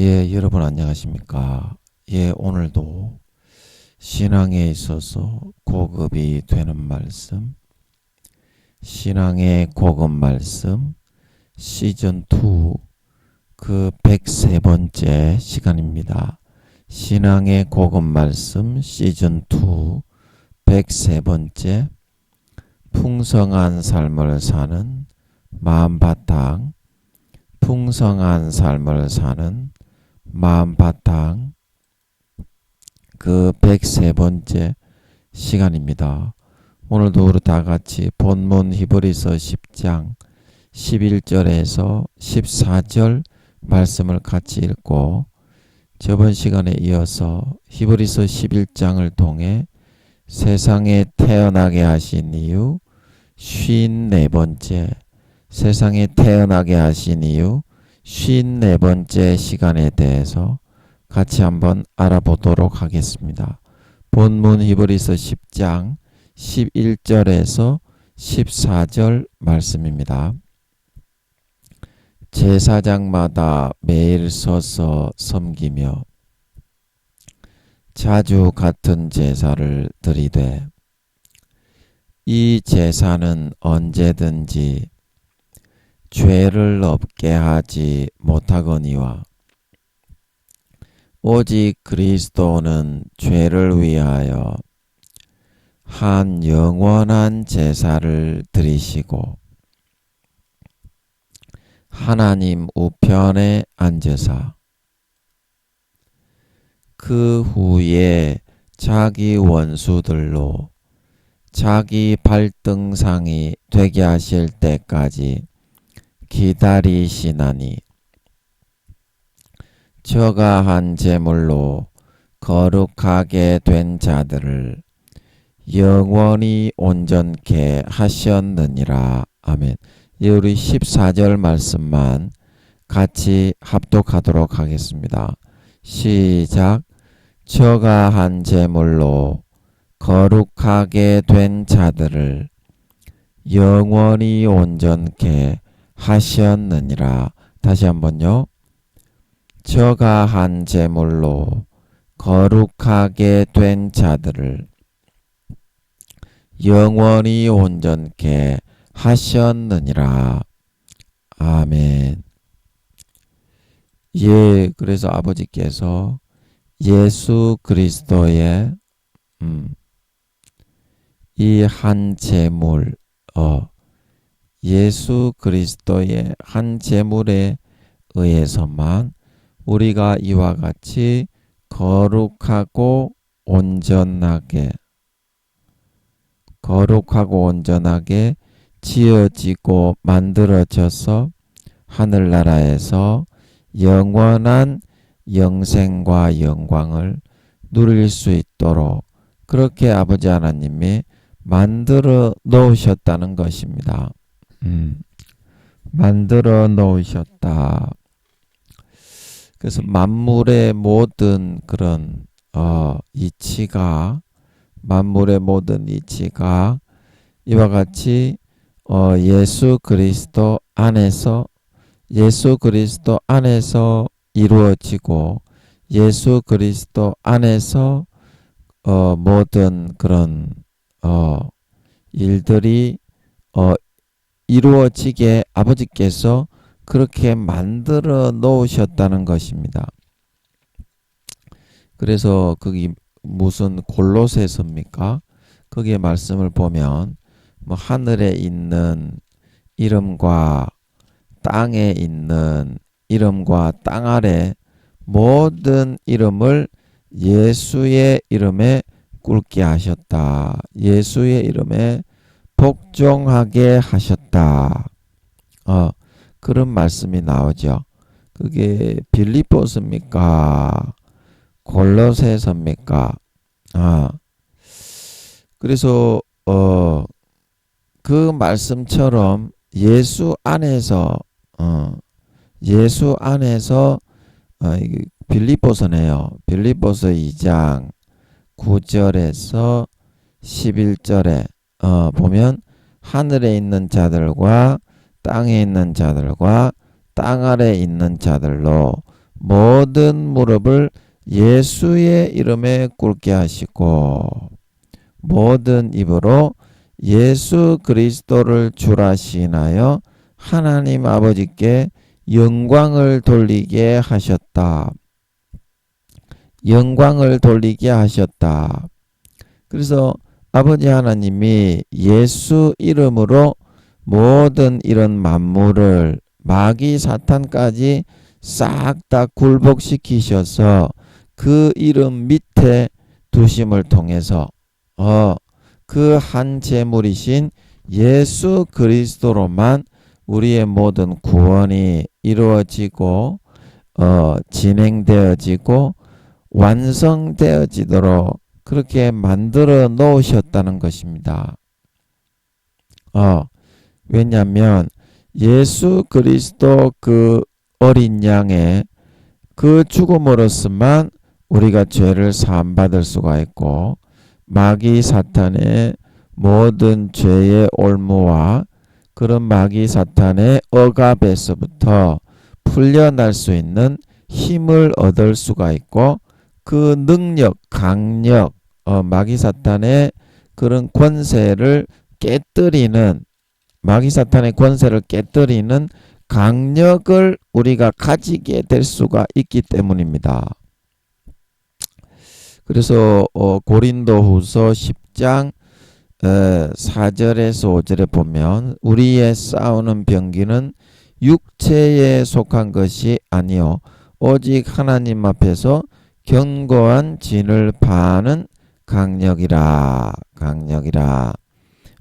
여러분 안녕하십니까? 오늘도 신앙에 있어서 고급이 되는 말씀, 신앙의 고급 말씀 시즌2 그 103번째 시간입니다. 신앙의 고급 말씀 시즌2 103번째 풍성한 삶을 사는 마음바탕, 풍성한 삶을 사는 마음바탕 그 103번째 시간입니다. 오늘도 우리 다같이 본문 히브리서 10장 11절에서 14절 말씀을 같이 읽고 저번 시간에 이어서 히브리서 11장을 통해 세상에 태어나게 하신 이유 54번째 세상에 태어나게 하신 이유 54번째 시간에 대해서 같이 한번 알아보도록 하겠습니다. 본문 히브리서 10장 11절에서 14절 말씀입니다. 제사장마다 매일 서서 섬기며 자주 같은 제사를 드리되 이 제사는 언제든지 죄를 없게 하지 못하거니와 오직 그리스도는 죄를 위하여 한 영원한 제사를 드리시고 하나님 우편에 앉으사 그 후에 자기 원수들로 자기 발등상이 되게 하실 때까지 기다리시나니 저가 한 제물로 거룩하게 된 자들을 영원히 온전케 하셨느니라. 아멘. 우리 14절 말씀만 같이 합독하도록 하겠습니다. 시작. 저가 한 제물로 거룩하게 된 자들을 영원히 온전케 하셨느니라. 다시 한번요. 저가 한 제물로 거룩하게 된 자들을 영원히 온전케 하셨느니라. 아멘. 그래서 아버지께서 예수 그리스도의 이 한 제물, 예수 그리스도의 한 제물에 의해서만 우리가 이와 같이 거룩하고 온전하게 지어지고 만들어져서 하늘나라에서 영원한 영생과 영광을 누릴 수 있도록 그렇게 아버지 하나님이 만들어 놓으셨다는 것입니다. 만들어 놓으셨다. 그래서 만물의 모든 그런 만물의 모든 이치가 이와 같이 예수 그리스도 안에서 이루어지고 예수 그리스도 안에서 모든 그런 일들이 이루어지게 아버지께서 그렇게 만들어 놓으셨다는 것입니다. 그래서 거기 무슨 골로새서입니까? 거기에 말씀을 보면 하늘에 있는 이름과 땅에 있는 이름과 땅 아래 모든 이름을 예수의 이름에 꿇게 하셨다. 예수의 이름에 복종하게 하셨다. 그런 말씀이 나오죠. 그게 빌립보서입니까? 골로새서입니까? 그래서 그 말씀처럼 예수 안에서 빌립보서네요. 빌립보서 2장 9절에서 11절에 보면 하늘에 있는 자들과 땅에 있는 자들과 땅 아래에 있는 자들로 모든 무릎을 예수의 이름에 꿇게 하시고 모든 입으로 예수 그리스도를 주라 시인하여 하나님 아버지께 영광을 돌리게 하셨다. 영광을 돌리게 하셨다. 그래서 아버지 하나님이 예수 이름으로 모든 이런 만물을 마귀 사탄까지 싹 다 굴복시키셔서 그 이름 밑에 두심을 통해서 그 한 제물이신 예수 그리스도로만 우리의 모든 구원이 이루어지고 진행되어지고 완성되어지도록 그렇게 만들어 놓으셨다는 것입니다. 왜냐하면 예수 그리스도 그 어린 양의 그 죽음으로서만 우리가 죄를 사함받을 수가 있고 마귀 사탄의 모든 죄의 올무와 그런 마귀 사탄의 억압에서부터 풀려날 수 있는 힘을 얻을 수가 있고 그 능력, 강력, 마귀 사탄의 그런 권세를 깨뜨리는 마귀 사탄의 권세를 깨뜨리는 강력을 우리가 가지게 될 수가 있기 때문입니다. 그래서 고린도후서 10장 4절에서 5절에 보면 우리의 싸우는 병기는 육체에 속한 것이 아니요 오직 하나님 앞에서 견고한 진을 파하는 강력이라.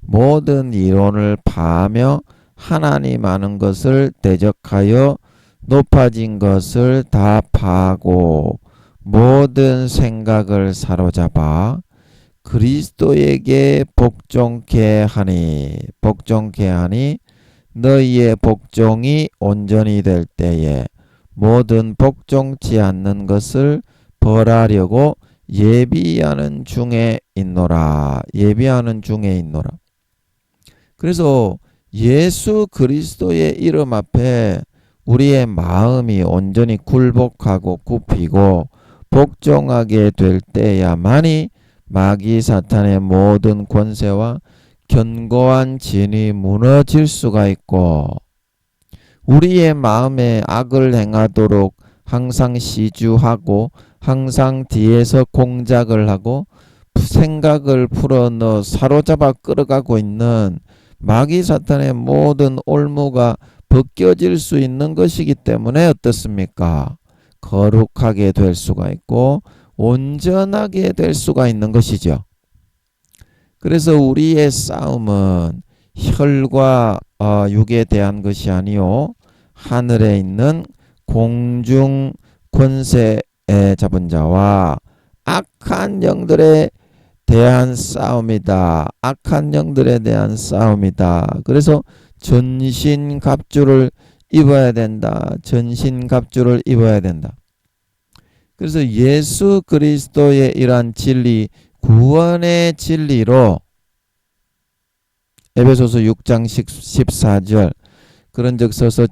모든 이론을 파하며 하나님 아는 것을 대적하여 높아진 것을 다 파하고 모든 생각을 사로잡아 그리스도에게 복종케 하니 너희의 복종이 온전히 될 때에 모든 복종치 않는 것을 벌하려고 예비하는 중에 있노라. 그래서 예수 그리스도의 이름 앞에 우리의 마음이 온전히 굴복하고 굽히고 복종하게 될 때야만이 마귀 사탄의 모든 권세와 견고한 진이 무너질 수가 있고 우리의 마음에 악을 행하도록 항상 시주하고 항상 뒤에서 공작을 하고 생각을 풀어넣어 사로잡아 끌어가고 있는 마귀 사탄의 모든 올무가 벗겨질 수 있는 것이기 때문에 어떻습니까? 거룩하게 될 수가 있고 온전하게 될 수가 있는 것이죠. 그래서 우리의 싸움은 혈과 육에 대한 것이 아니요 하늘에 있는 공중 권세에 잡은 자와 악한 영들에 대한 싸움이다. 그래서 전신갑주를 입어야 된다. 그래서 예수 그리스도의 이러한 진리, 구원의 진리로 에베소서 6장 14절 그런즉 서서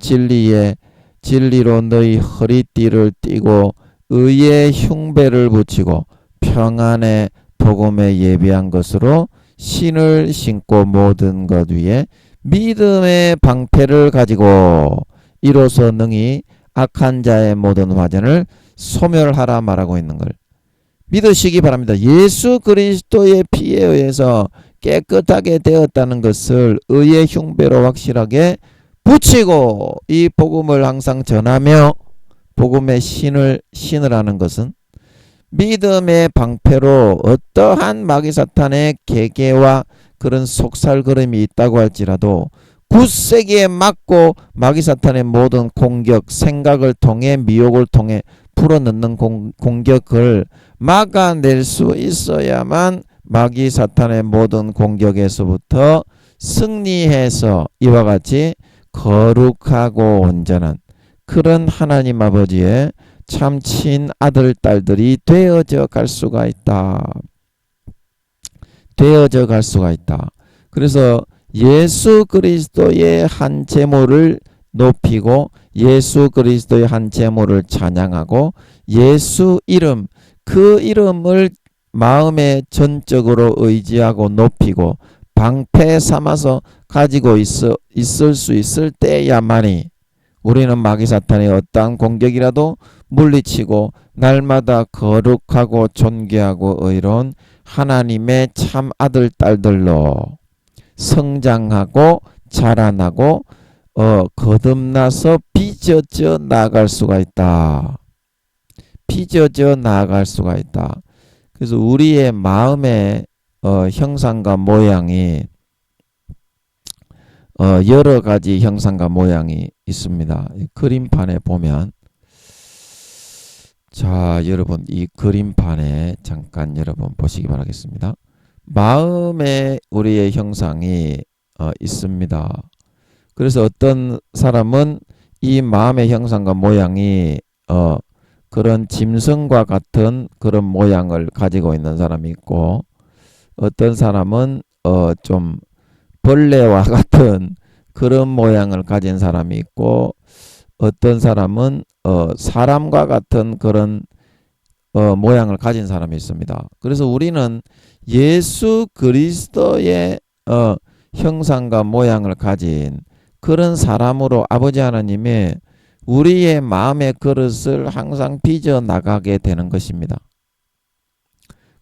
진리로 너희 허리띠를 띠고 의의 흉배를 붙이고 평안의 복음에 예비한 것으로 신을 신고 모든 것 위에 믿음의 방패를 가지고 이로써 능히 악한 자의 모든 화전을 소멸하라 말하고 있는 걸 믿으시기 바랍니다. 예수 그리스도의 피에 의해서 깨끗하게 되었다는 것을 의의 흉배로 확실하게 붙이고 이 복음을 항상 전하며 복음의 신을 하는 것은 믿음의 방패로 어떠한 마귀 사탄의 계계와 그런 속살걸음이 있다고 할지라도 굳세게 막고 마귀 사탄의 모든 공격, 생각을 통해 미혹을 통해 풀어넣는 공격을 막아낼 수 있어야만 마귀 사탄의 모든 공격에서부터 승리해서 이와 같이 거룩하고 온전한 그런 하나님 아버지의 참 친아들 딸들이 되어져 갈 수가 있다. 그래서 예수 그리스도의 한 제물을 높이고 예수 그리스도의 한 제물을 찬양하고 예수 이름, 그 이름을 마음에 전적으로 의지하고 높이고 방패 삼아서 가지고 있을 수 있을 때야만이 우리는 마귀 사탄의 어떠한 공격이라도 물리치고 날마다 거룩하고 존귀하고 의로운 하나님의 참 아들 딸들로 성장하고 자라나고 거듭나서 빚어져 나아갈 수가 있다. 빚어져 나아갈 수가 있다. 그래서 우리의 마음의 형상과 모양이 여러 가지 형상과 모양이 있습니다. 그림판에 보면, 자, 여러분 이 그림판에 잠깐 여러분 보시기 바라겠습니다. 마음에 우리의 형상이 있습니다. 그래서 어떤 사람은 이 마음의 형상과 모양이 그런 짐승과 같은 그런 모양을 가지고 있는 사람이 있고, 어떤 사람은 좀 벌레와 같은 그런 모양을 가진 사람이 있고, 어떤 사람은 사람과 같은 그런 모양을 가진 사람이 있습니다. 그래서 우리는 예수 그리스도의 형상과 모양을 가진 그런 사람으로 아버지 하나님이 우리의 마음의 그릇을 항상 빚어 나가게 되는 것입니다.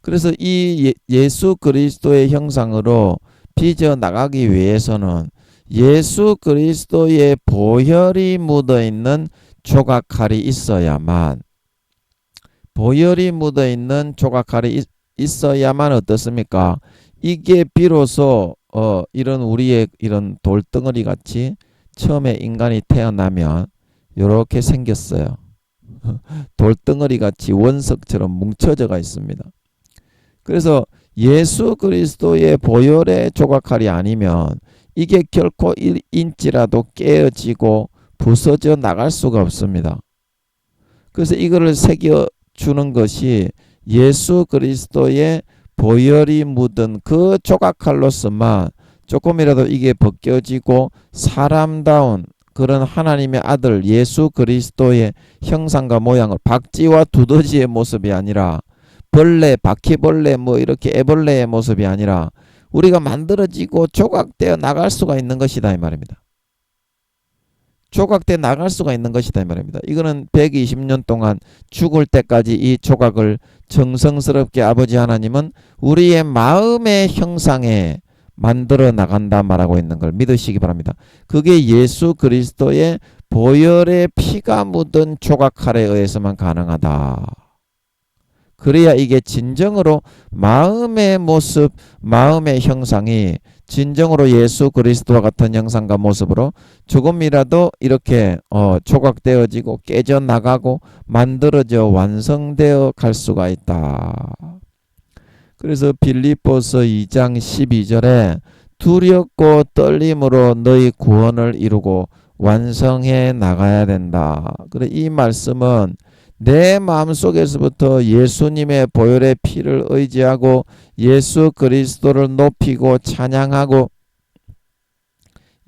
그래서 이 예수 그리스도의 형상으로 빚어 나가기 위해서는 예수 그리스도의 보혈이 묻어있는 조각칼이 있어야만, 보혈이 묻어있는 조각칼이 있어야만 어떻습니까? 이게 비로소 이런 우리의 이런 돌덩어리 같이 처음에 인간이 태어나면 이렇게 생겼어요. 돌덩어리 같이 원석처럼 뭉쳐져가 있습니다. 그래서 예수 그리스도의 보혈의 조각칼이 아니면 이게 결코 1인치라도 깨어지고 부서져 나갈 수가 없습니다. 그래서 이거를 새겨주는 것이 예수 그리스도의 보혈이 묻은 그 조각칼로서만 조금이라도 이게 벗겨지고 사람다운 그런 하나님의 아들 예수 그리스도의 형상과 모양을, 박쥐와 두더지의 모습이 아니라 벌레, 바퀴벌레, 뭐 이렇게 애벌레의 모습이 아니라 우리가 만들어지고 조각되어 나갈 수가 있는 것이다 이 말입니다. 조각되어 나갈 수가 있는 것이다 이 말입니다. 이거는 120년 동안 죽을 때까지 이 조각을 정성스럽게 아버지 하나님은 우리의 마음의 형상에 만들어 나간다 말하고 있는 걸 믿으시기 바랍니다. 그게 예수 그리스도의 보혈의 피가 묻은 조각칼에 의해서만 가능하다. 그래야 이게 진정으로 마음의 모습, 마음의 형상이 진정으로 예수 그리스도와 같은 형상과 모습으로 조금이라도 이렇게 조각되어지고 깨져나가고 만들어져 완성되어 갈 수가 있다. 그래서 빌립보서 2장 12절에 두렵고 떨림으로 너희 구원을 이루고 완성해 나가야 된다. 그래, 이 말씀은 내 마음속에서부터 예수님의 보혈의 피를 의지하고 예수 그리스도를 높이고 찬양하고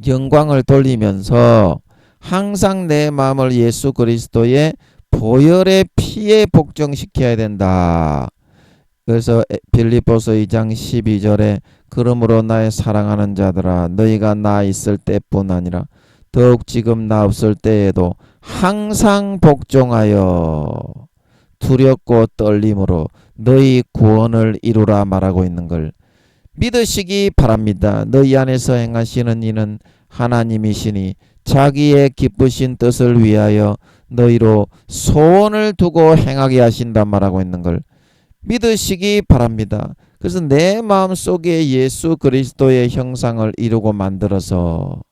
영광을 돌리면서 항상 내 마음을 예수 그리스도의 보혈의 피에 복종시켜야 된다. 그래서 빌립보서 2장 12절에 그러므로 나의 사랑하는 자들아 너희가 나 있을 때뿐 아니라 더욱 지금 나 없을 때에도 항상 복종하여 두렵고 떨림으로 너희 구원을 이루라 말하고 있는 걸 믿으시기 바랍니다. 너희 안에서 행하시는 이는 하나님이시니 자기의 기쁘신 뜻을 위하여 너희로 소원을 두고 행하게 하신다 말하고 있는 걸 믿으시기 바랍니다. 그래서 내 마음속에 예수 그리스도의 형상을 이루고 만들어서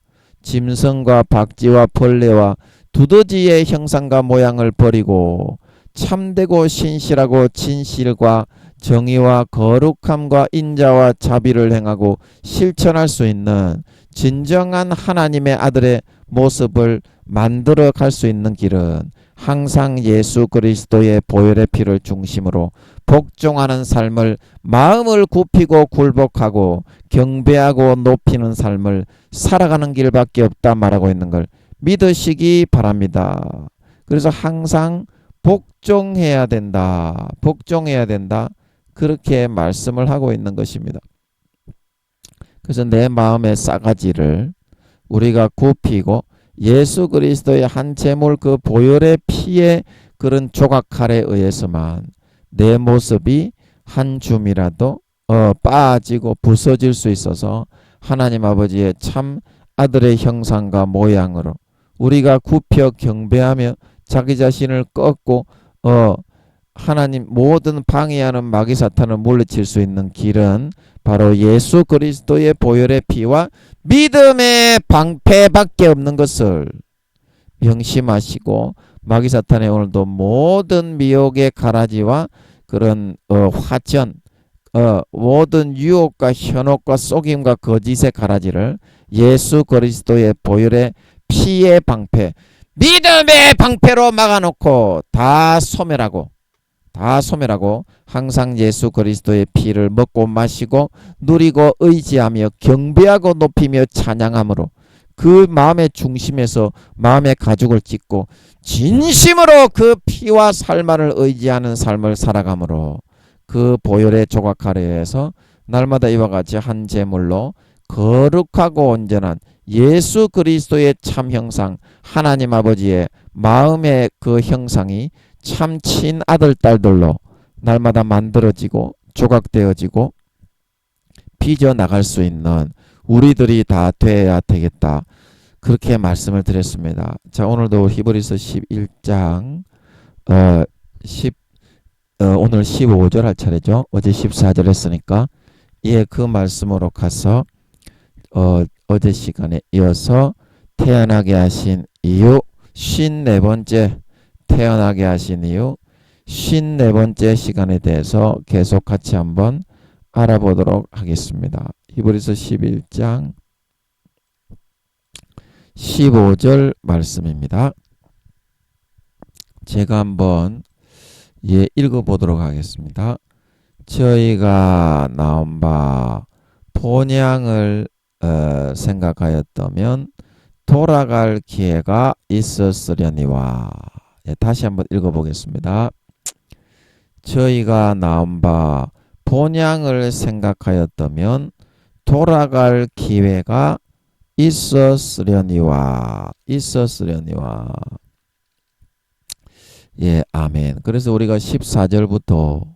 짐승과 박쥐와 벌레와 두더지의 형상과 모양을 버리고 참되고 신실하고 진실과 정의와 거룩함과 인자와 자비를 행하고 실천할 수 있는 진정한 하나님의 아들의 모습을 만들어 갈 수 있는 길은 항상 예수 그리스도의 보혈의 피를 중심으로 복종하는 삶을, 마음을 굽히고 굴복하고 경배하고 높이는 삶을 살아가는 길밖에 없다 말하고 있는 걸 믿으시기 바랍니다. 그래서 항상 복종해야 된다. 복종해야 된다. 그렇게 말씀을 하고 있는 것입니다. 그래서 내 마음의 싸가지를 우리가 굽히고 예수 그리스도의 한 제물 그 보혈의 피의 그런 조각칼에 의해서만 내 모습이 한 줌이라도 빠지고 부서질 수 있어서 하나님 아버지의 참 아들의 형상과 모양으로 우리가 굽혀 경배하며 자기 자신을 꺾고 하나님 모든 방해하는 마귀 사탄을 물리칠 수 있는 길은 바로 예수 그리스도의 보혈의 피와 믿음의 방패밖에 없는 것을 명심하시고 마귀 사탄의 오늘도 모든 미혹의 가라지와 그런 화전 모든 유혹과 현혹과 속임과 거짓의 가라지를 예수 그리스도의 보혈의 피의 방패 믿음의 방패로 막아놓고 다 소멸하고 항상 예수 그리스도의 피를 먹고 마시고 누리고 의지하며 경배하고 높이며 찬양함으로 그 마음의 중심에서 마음의 가죽을 찢고 진심으로 그 피와 살만을 의지하는 삶을 살아감으로 그 보혈의 조각칼에 의해서 날마다 이와 같이 한 제물로 거룩하고 온전한 예수 그리스도의 참 형상 하나님 아버지의 마음의 그 형상이 참 친아들 딸들로 날마다 만들어지고 조각되어지고 빚어나갈 수 있는 우리들이 다 되어야 되겠다. 그렇게 말씀을 드렸습니다. 자, 오늘도 히브리서 11장 오늘 15절 할 차례죠. 어제 14절 했으니까 그 말씀으로 가서 어제 시간에 이어서 태어나게 하신 이유 54번째 태어나게 하신 이유 54번째 시간에 대해서 계속 같이 한번 알아보도록 하겠습니다. 히브리서 11장 15절 말씀입니다. 제가 한번 읽어보도록 하겠습니다. 저희가 나온 바 본향을 생각하였다면 돌아갈 기회가 있었으려니와. 다시 한번 읽어보겠습니다. 저희가 나온 바 본향을 생각하였다면 돌아갈 기회가 있었으려니와. 아멘. 그래서 우리가 14절부터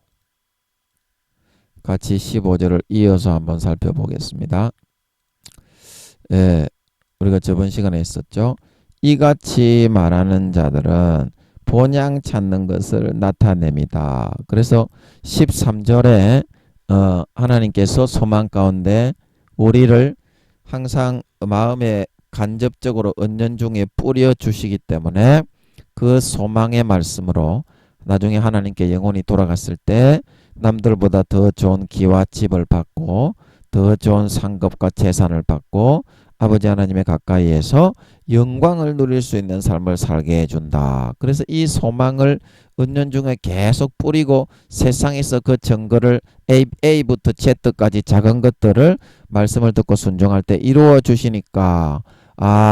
같이 15절을 이어서 한번 살펴보겠습니다. 우리가 저번 시간에 했었죠. 이같이 말하는 자들은 본향 찾는 것을 나타냅니다. 그래서 13절에 하나님께서 소망 가운데 우리를 항상 마음에 간접적으로 은연중에 뿌려 주시기 때문에 그 소망의 말씀으로 나중에 하나님께 영혼이 돌아갔을 때 남들보다 더 좋은 기와 집을 받고 더 좋은 상급과 재산을 받고 아버지 하나님의 가까이에서 영광을 누릴 수 있는 삶을 살게 해준다. 그래서 이 소망을 은연중에 계속 뿌리고 세상에서 그 증거를 A부터 Z까지 작은 것들을 말씀을 듣고 순종할 때 이루어 주시니까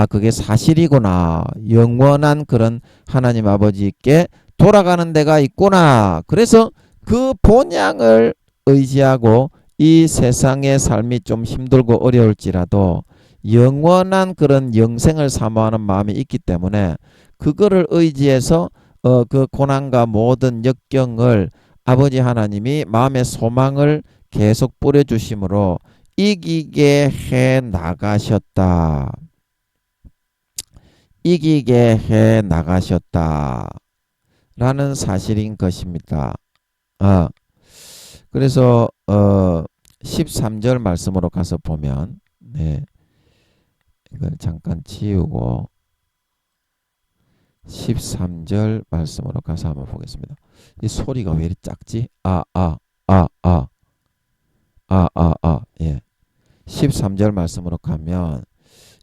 그게 사실이구나. 영원한 그런 하나님 아버지께 돌아가는 데가 있구나. 그래서 그 본향을 의지하고 이 세상의 삶이 좀 힘들고 어려울지라도 영원한 그런 영생을 사모하는 마음이 있기 때문에 그거를 의지해서 그 고난과 모든 역경을 아버지 하나님이 마음의 소망을 계속 뿌려주심으로 이기게 해 나가셨다. 이기게 해 나가셨다. 라는 사실인 것입니다. 그래서 13절 말씀으로 가서 보면 이걸 잠깐 치우고 13절 말씀으로 가서 한번 보겠습니다. 이 소리가 왜 이렇게 작지? 13절 말씀으로 가면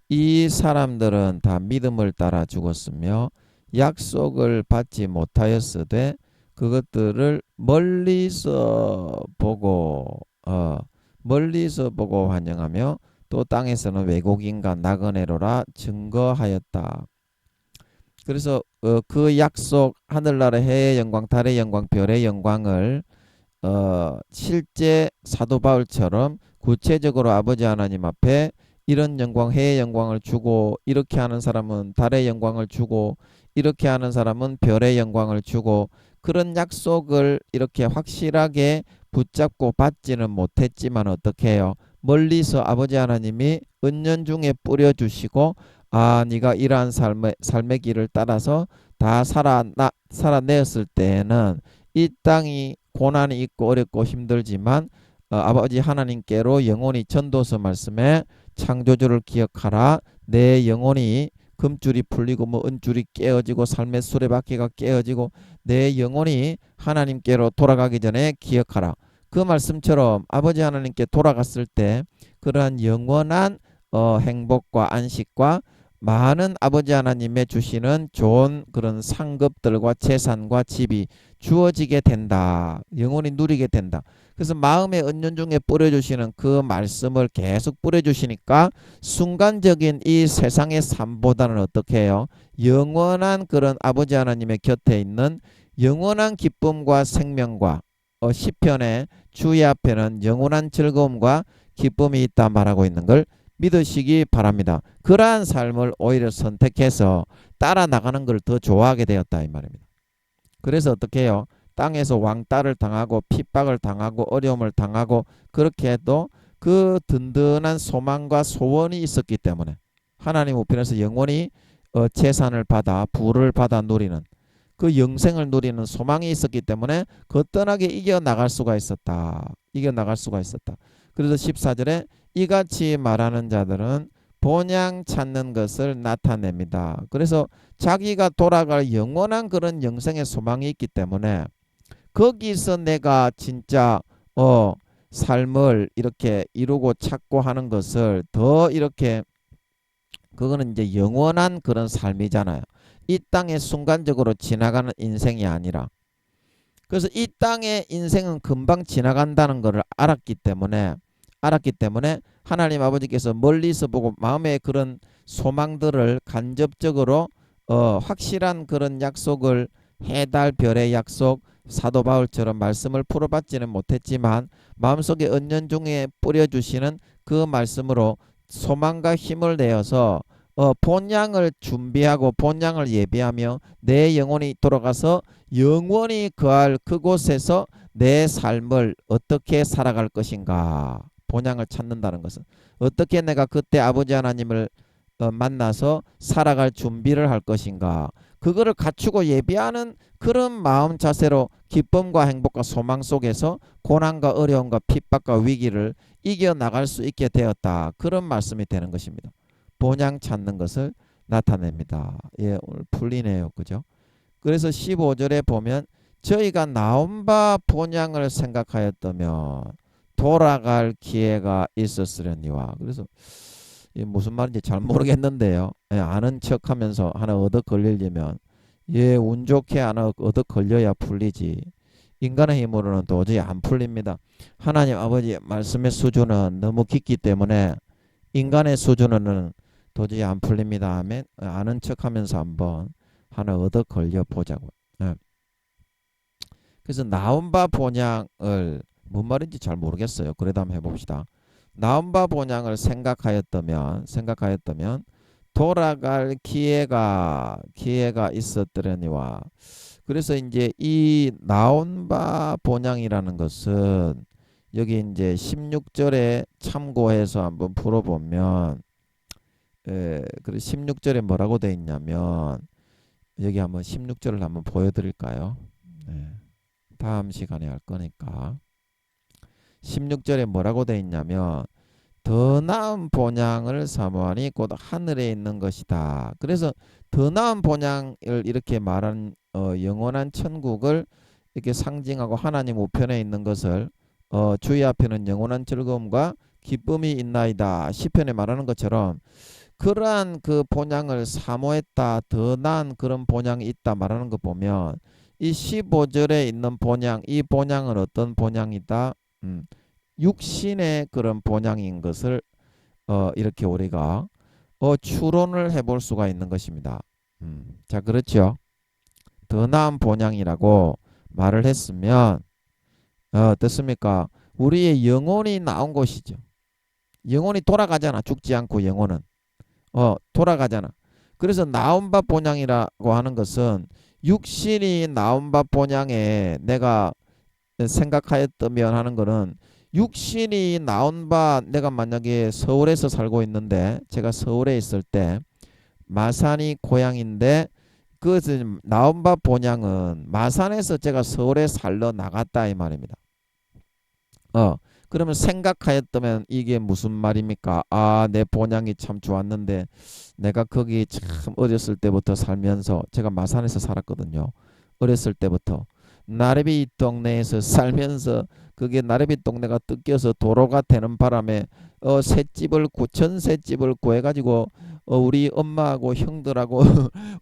이 사람들은 다 믿음을 따라 죽었으며 약속을 받지 못하였으되 그것들을 멀리서 보고 환영하며 또 땅에서는 왜곡인과 나그네로라 증거하였다. 그래서 그 약속 하늘나라 해의 영광 달의 영광 별의 영광을 실제 사도 바울처럼 구체적으로 아버지 하나님 앞에 이런 영광 해의 영광을 주고 이렇게 하는 사람은 달의 영광을 주고 이렇게 하는 사람은 별의 영광을 주고 그런 약속을 이렇게 확실하게 붙잡고 받지는 못했지만 어떻게 해요? 멀리서 아버지 하나님이 은연중에 뿌려주시고 네가 이러한 삶의 길을 따라서 다 살아내었을 때에는 이 땅이 고난이 있고 어렵고 힘들지만 아버지 하나님께로 영혼이 전도서 말씀에 창조주를 기억하라. 내 영혼이 금줄이 풀리고 뭐 은줄이 깨어지고 삶의 수레바퀴가 깨어지고 내 영혼이 하나님께로 돌아가기 전에 기억하라. 그 말씀처럼 아버지 하나님께 돌아갔을 때 그러한 영원한 행복과 안식과 많은 아버지 하나님의 주시는 좋은 그런 상급들과 재산과 집이 주어지게 된다. 영원히 누리게 된다. 그래서 마음의 은연중에 뿌려주시는 그 말씀을 계속 뿌려주시니까 순간적인 이 세상의 삶보다는 어떻게 해요? 영원한 그런 아버지 하나님의 곁에 있는 영원한 기쁨과 생명과 시편의 주의 앞에는 영원한 즐거움과 기쁨이 있다 말하고 있는 걸 믿으시기 바랍니다. 그러한 삶을 오히려 선택해서 따라 나가는 걸 더 좋아하게 되었다 이 말입니다. 그래서 어떻게 해요? 땅에서 왕따를 당하고 핍박을 당하고 어려움을 당하고 그렇게 해도 그 든든한 소망과 소원이 있었기 때문에 하나님 우편에서 영원히 재산을 받아 부를 받아 누리는 그 영생을 누리는 소망이 있었기 때문에 거뜬하게 이겨나갈 수가 있었다. 이겨나갈 수가 있었다. 그래서 14절에 이같이 말하는 자들은 본향 찾는 것을 나타냅니다. 그래서 자기가 돌아갈 영원한 그런 영생의 소망이 있기 때문에 거기서 내가 진짜 삶을 이렇게 이루고 찾고 하는 것을 더 이렇게 그거는 이제 영원한 그런 삶이잖아요. 이 땅에 순간적으로 지나가는 인생이 아니라 그래서 이 땅의 인생은 금방 지나간다는 것을 알았기 때문에 하나님 아버지께서 멀리서 보고 마음의 그런 소망들을 간접적으로 확실한 그런 약속을 해달 별의 약속 사도 바울처럼 말씀을 풀어받지는 못했지만 마음속에 은연중에 뿌려주시는 그 말씀으로 소망과 힘을 내어서 본향을 준비하고 본향을 예비하며 내 영혼이 돌아가서 영원히 거할 그곳에서 내 삶을 어떻게 살아갈 것인가. 본향을 찾는다는 것은 어떻게 내가 그때 아버지 하나님을 만나서 살아갈 준비를 할 것인가. 그거를 갖추고 예비하는 그런 마음 자세로 기쁨과 행복과 소망 속에서 고난과 어려움과 핍박과 위기를 이겨나갈 수 있게 되었다. 그런 말씀이 되는 것입니다. 본향 찾는 것을 나타냅니다. 예, 오늘 풀리네요. 그죠? 그래서 15절에 보면 저희가 나온 바 본향을 생각하였다면 돌아갈 기회가 있었으려니와. 그래서 무슨 말인지 잘 모르겠는데요. 예, 아는 척하면서 하나 얻어 걸리려면 운 좋게 하나 얻어 걸려야 풀리지. 인간의 힘으로는 도저히 안 풀립니다. 하나님 아버지 말씀의 수준은 너무 깊기 때문에 인간의 수준은 도저히 안 풀립니다. 아멘. 아는 척하면서 한번 하나 얻어 걸려 보자고. 예. 그래서 나온 바 본향을 뭔 말인지 잘 모르겠어요. 그래도 한번 해봅시다. 나온 바 본향을 생각하였다면 돌아갈 기회가 있었더니와. 그래서 이제 이 나온 바 본향이라는 것은 여기 이제 16절에 참고해서 한번 풀어보면 그리고 16절에 뭐라고 돼 있냐면 여기 한번 16절을 한번 보여드릴까요? 네. 다음 시간에 할 거니까 16절에 뭐라고 돼 있냐면 더 나은 본향을 사모하니 곧 하늘에 있는 것이다. 그래서 더 나은 본향을 이렇게 말한 영원한 천국을 이렇게 상징하고 하나님 우편에 있는 것을 주의 앞에는 영원한 즐거움과 기쁨이 있나이다. 시편에 말하는 것처럼 그러한 그 본향을 사모했다. 더 나은 그런 본향이 있다 말하는 거 보면 이 15절에 있는 본향, 이 본향은 어떤 본향이다? 육신의 그런 본향인 것을 이렇게 우리가 추론을 해볼 수가 있는 것입니다. 자, 그렇죠. 더 나은 본향이라고 말을 했으면 어떻습니까? 우리의 영혼이 나온 것이죠. 영혼이 돌아가잖아. 죽지 않고 영혼은 돌아가잖아. 그래서 나온 바 본향이라고 하는 것은 육신이 나온 바 본향에 내가 생각하였다면 하는 거는 육신이 나온 바 내가 만약에 서울에서 살고 있는데 제가 서울에 있을 때 마산이 고향인데 그것은 나온 바 본향은 마산에서 제가 서울에 살러 나갔다 이 말입니다. 그러면 생각하였다면 이게 무슨 말입니까? 아, 내 본향이 참 좋았는데 내가 거기 참 어렸을 때부터 살면서 제가 마산에서 살았거든요. 어렸을 때부터 나래비 동네에서 살면서 그게 나래비 동네가 뜯겨서 도로가 되는 바람에 전 셋집을 구해가지고 우리 엄마하고 형들하고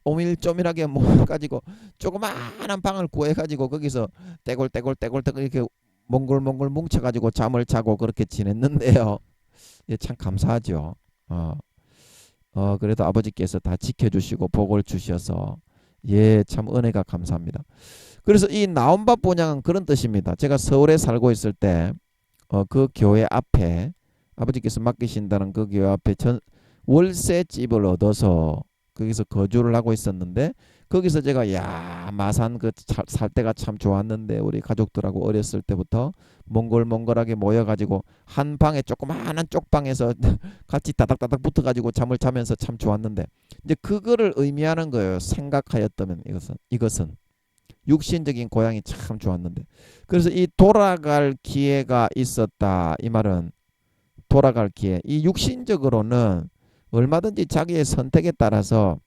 오밀조밀하게 모여가지고 조그마한 방을 구해가지고 거기서 떼굴떼굴 이렇게 몽글몽글 뭉쳐가지고 잠을 자고 그렇게 지냈는데요. 예, 참 감사하죠. 그래도 아버지께서 다 지켜주시고 복을 주셔서 예, 참 은혜가 감사합니다. 그래서 이 나온밥 본향은 그런 뜻입니다. 제가 서울에 살고 있을 때 그 교회 앞에 아버지께서 맡기신다는 그 교회 앞에 월세 집을 얻어서 거기서 거주를 하고 있었는데 거기서 제가 야 마산 그 살 때가 참 좋았는데 우리 가족들하고 어렸을 때부터 몽골몽골하게 모여가지고 한 방에 조그마한 쪽방에서 같이 다닥다닥 붙어가지고 잠을 자면서 참 좋았는데 이제 그거를 의미하는 거예요. 생각하였다면 이것은 육신적인 고향이 참 좋았는데 그래서 이 돌아갈 기회가 있었다 이 말은 돌아갈 기회 이 육신적으로는 얼마든지 자기의 선택에 따라서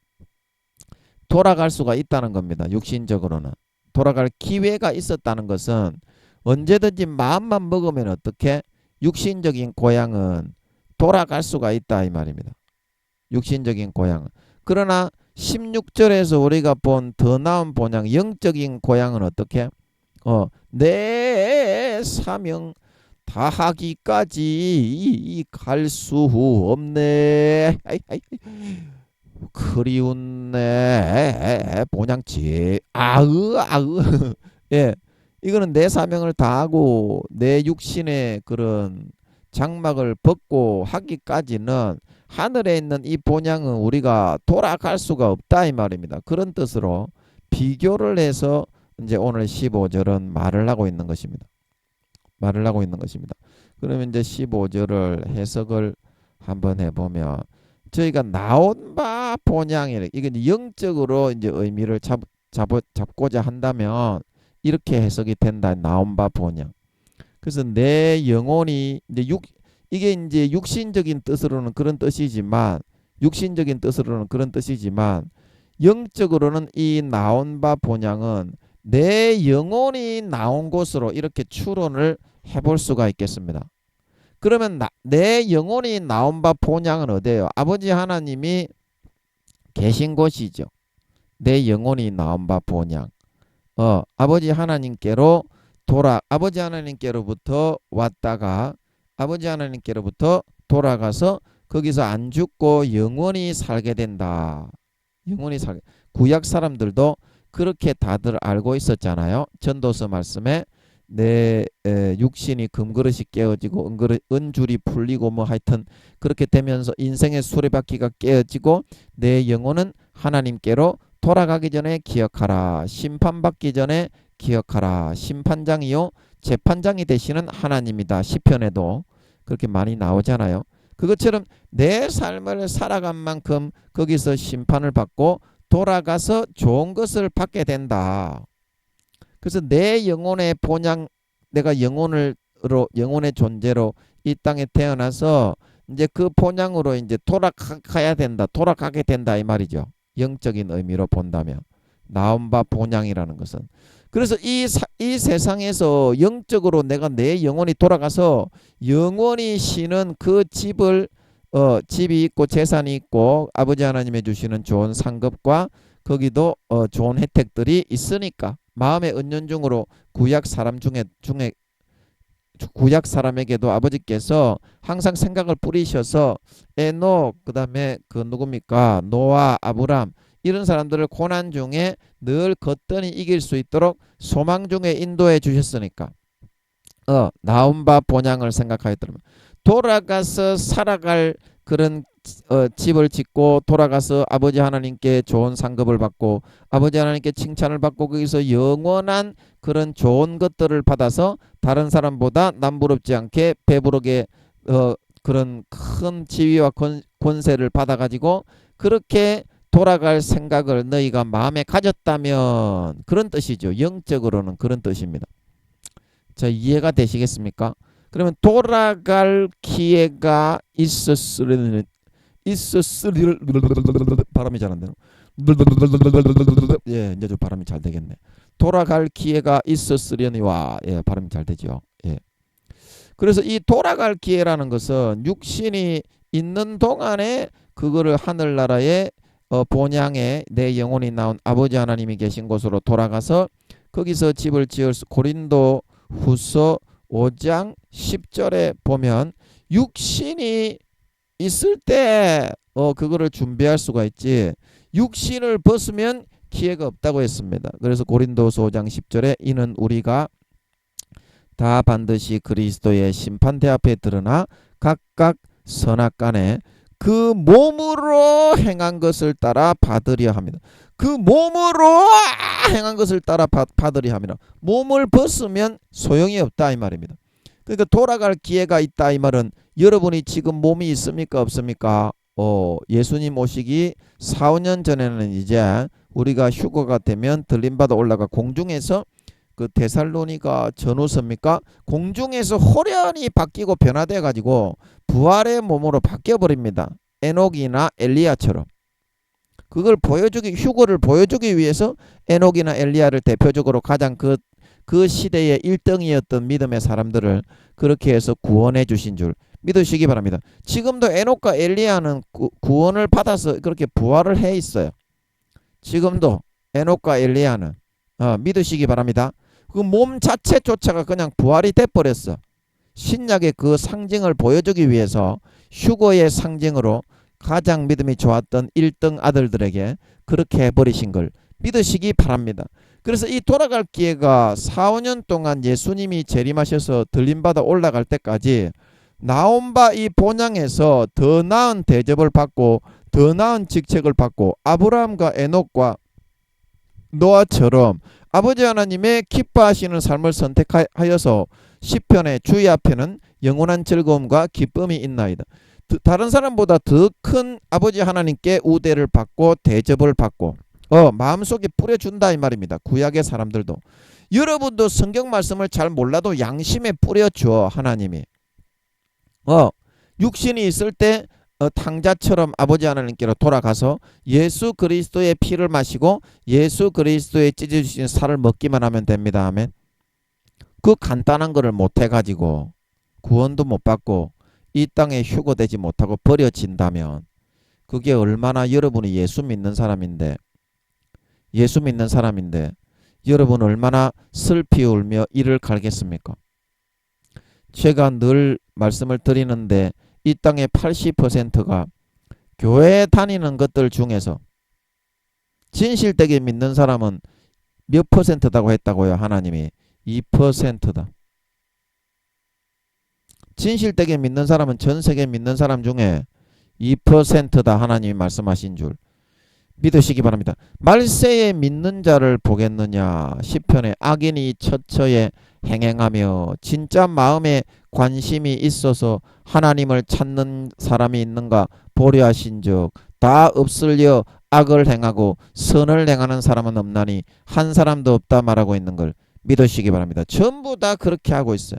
돌아갈 수가 있다는 겁니다. 육신적으로는 돌아갈 기회가 있었다는 것은 언제든지 마음만 먹으면 어떻게 육신적인 고향은 돌아갈 수가 있다 이 말입니다. 육신적인 고향은 그러나 16절에서 우리가 본 더 나은 본향 영적인 고향은 어떻게 내 사명 다하기까지 갈 수 없네. 그리운네 본향치 아으 예 이거는 내 사명을 다하고 내 육신의 그런 장막을 벗고 하기까지는 하늘에 있는 이 본향은 우리가 돌아갈 수가 없다 이 말입니다. 그런 뜻으로 비교를 해서 이제 오늘 15절은 말을 하고 있는 것입니다. 말을 하고 있는 것입니다. 그러면 이제 15절을 해석을 한번 해보면 저희가 나온 바 본향이래. 이게 영적으로 이제 의미를 잡고자 한다면 이렇게 해석이 된다. 나온 바 본향. 그래서 내 영혼이 이제 이게 이제 육신적인 뜻으로는 그런 뜻이지만 영적으로는 이 나온 바 본향은 내 영혼이 나온 곳으로 이렇게 추론을 해볼 수가 있겠습니다. 그러면 내 영혼이 나온 바 본향은 어디예요? 아버지 하나님이 계신 곳이죠. 내 영혼이 나온 바 본향. 아버지 하나님께로부터 왔다가 아버지 하나님께로부터 돌아가서 거기서 안 죽고 영원히 살게 된다. 영원히 살게. 구약 사람들도 그렇게 다들 알고 있었잖아요. 전도서 말씀에 내 육신이 금그릇이 깨어지고 은줄이 풀리고 뭐 하여튼 그렇게 되면서 인생의 수레바퀴가 깨어지고 내 영혼은 하나님께로 돌아가기 전에 기억하라. 심판받기 전에 기억하라. 심판장이요 재판장이 되시는 하나님이다. 시편에도 그렇게 많이 나오잖아요. 그것처럼 내 삶을 살아간 만큼 거기서 심판을 받고 돌아가서 좋은 것을 받게 된다. 그래서 내 영혼의 본향 내가 영혼의 존재로 이 땅에 태어나서 이제 그 본향으로 이제 돌아가게 된다 이 말이죠. 영적인 의미로 본다면 나온 바 본향이라는 것은 그래서 이 세상에서 영적으로 내가 내 영혼이 돌아가서 영원히 쉬는 그 집이 있고 재산이 있고 아버지 하나님이 주시는 좋은 상급과 거기도 좋은 혜택들이 있으니까 마음의 은연중으로 구약 사람에게도 아버지께서 항상 생각을 뿌리셔서 에녹 그다음에 그 누굽니까 노아 아브람 이런 사람들을 고난 중에 늘 거뜬히 이길 수 있도록 소망 중에 인도해 주셨으니까 나온 바 본향을 생각하였더라면 돌아가서 살아갈 그런 집을 짓고 돌아가서 아버지 하나님께 좋은 상급을 받고 아버지 하나님께 칭찬을 받고 거기서 영원한 그런 좋은 것들을 받아서 다른 사람보다 남부럽지 않게 배부르게 그런 큰 지위와 권세를 받아가지고 그렇게 돌아갈 생각을 너희가 마음에 가졌다면 그런 뜻이죠. 영적으로는 그런 뜻입니다. 자, 이해가 되시겠습니까? 그러면 돌아갈 기회가 있었으리는 발음이 잘 안 되는. 예, 이제 좀 발음이 잘 되겠네. 돌아갈 기회가 있었으려니와 예, 발음이 잘 되죠. 예. 그래서 이 돌아갈 기회라는 것은 육신이 있는 동안에 그거를 하늘나라의 본향에 내 영혼이 나온 아버지 하나님이 계신 곳으로 돌아가서 거기서 집을 지을 수 고린도 후서 5장 10절에 보면 육신이 있을 때 그거를 준비할 수가 있지 육신을 벗으면 기회가 없다고 했습니다. 그래서 고린도서 5장 10절에 이는 우리가 다 반드시 그리스도의 심판대 앞에 드러나 각각 선악간에 그 몸으로 행한 것을 따라 받으려 합니다. 그 몸으로 행한 것을 따라 받으려 합니다. 몸을 벗으면 소용이 없다 이 말입니다. 그러니까 돌아갈 기회가 있다 이 말은 여러분이 지금 몸이 있습니까 없습니까? 예수님 오시기 4, 5년 전에는 이제 우리가 휴거가 되면 들림받아 올라가 공중에서 그 데살로니가 전후서입니까? 공중에서 호련히 바뀌고 변화돼 가지고 부활의 몸으로 바뀌어 버립니다. 에녹이나 엘리야처럼. 그걸 보여주기 휴거를 보여주기 위해서 에녹이나 엘리야를 대표적으로 가장 그 시대의 1등이었던 믿음의 사람들을 그렇게 해서 구원해 주신 줄 믿으시기 바랍니다. 지금도 에녹과 엘리야는 구원을 받아서 그렇게 부활을 해 있어요. 지금도 에녹과 엘리야는 믿으시기 바랍니다. 그 몸 자체조차가 그냥 부활이 돼버렸어. 신약의 그 상징을 보여주기 위해서 휴거의 상징으로 가장 믿음이 좋았던 1등 아들들에게 그렇게 해버리신 걸 믿으시기 바랍니다. 그래서 이 돌아갈 기회가 4, 5년 동안 예수님이 재림하셔서 들림받아 올라갈 때까지 나온 바 이 본향에서 더 나은 대접을 받고 더 나은 직책을 받고 아브라함과 에녹과 노아처럼 아버지 하나님의 기뻐하시는 삶을 선택하여서 시편의 주의 앞에는 영원한 즐거움과 기쁨이 있나이다. 다른 사람보다 더 큰 아버지 하나님께 우대를 받고 대접을 받고 마음속에 뿌려준다 이 말입니다. 구약의 사람들도 여러분도 성경 말씀을 잘 몰라도 양심에 뿌려줘 하나님이. 육신이 있을 때 탕자처럼 아버지 하나님께로 돌아가서 예수 그리스도의 피를 마시고 예수 그리스도의 찢어주신 살을 먹기만 하면 됩니다. 아멘. 그 간단한 거를 못해가지고 구원도 못 받고 이 땅에 휴거되지 못하고 버려진다면 그게 얼마나 여러분이 예수 믿는 사람인데 여러분 얼마나 슬피 울며 이를 갈겠습니까? 제가 늘 말씀을 드리는데 이 땅의 80%가 교회에 다니는 것들 중에서 진실되게 믿는 사람은 몇 %다고 했다고요? 하나님이 2%다. 진실되게 믿는 사람은 전 세계 믿는 사람 중에 2%다 하나님이 말씀하신 줄 믿으시기 바랍니다. 말세에 믿는 자를 보겠느냐 시편에 악인이 처처에 행행하며 진짜 마음에 관심이 있어서 하나님을 찾는 사람이 있는가 보려 하신즉 다 없을려 악을 행하고 선을 행하는 사람은 없나니 한 사람도 없다 말하고 있는 걸 믿으시기 바랍니다. 전부 다 그렇게 하고 있어요.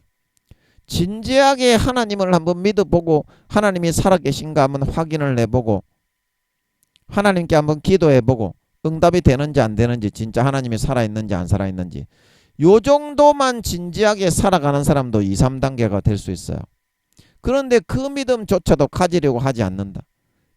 진지하게 하나님을 한번 믿어보고 하나님이 살아계신가 한번 확인을 해보고 하나님께 한번 기도해보고 응답이 되는지 안 되는지 진짜 하나님이 살아있는지 안 살아있는지 요 정도만 진지하게 살아가는 사람도 2, 3단계가 될 수 있어요. 그런데 그 믿음조차도 가지려고 하지 않는다.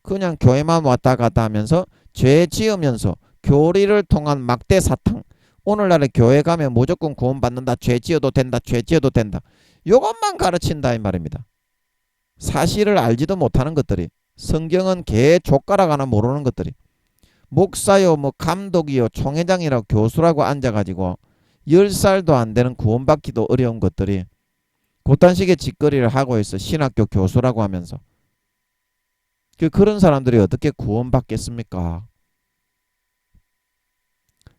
그냥 교회만 왔다 갔다 하면서 죄 지으면서 교리를 통한 막대 사탕 오늘날에 교회 가면 무조건 구원받는다. 죄 지어도 된다. 죄 지어도 된다. 요것만 가르친다 이 말입니다. 사실을 알지도 못하는 것들이 성경은 개 족가락 하나 모르는 것들이 목사요 뭐 감독이요 총회장이라고 교수라고 앉아가지고 10살도 안 되는 구원받기도 어려운 것들이 그딴 식의 짓거리를 하고 있어. 신학교 교수라고 하면서. 그런 사람들이 어떻게 구원받겠습니까?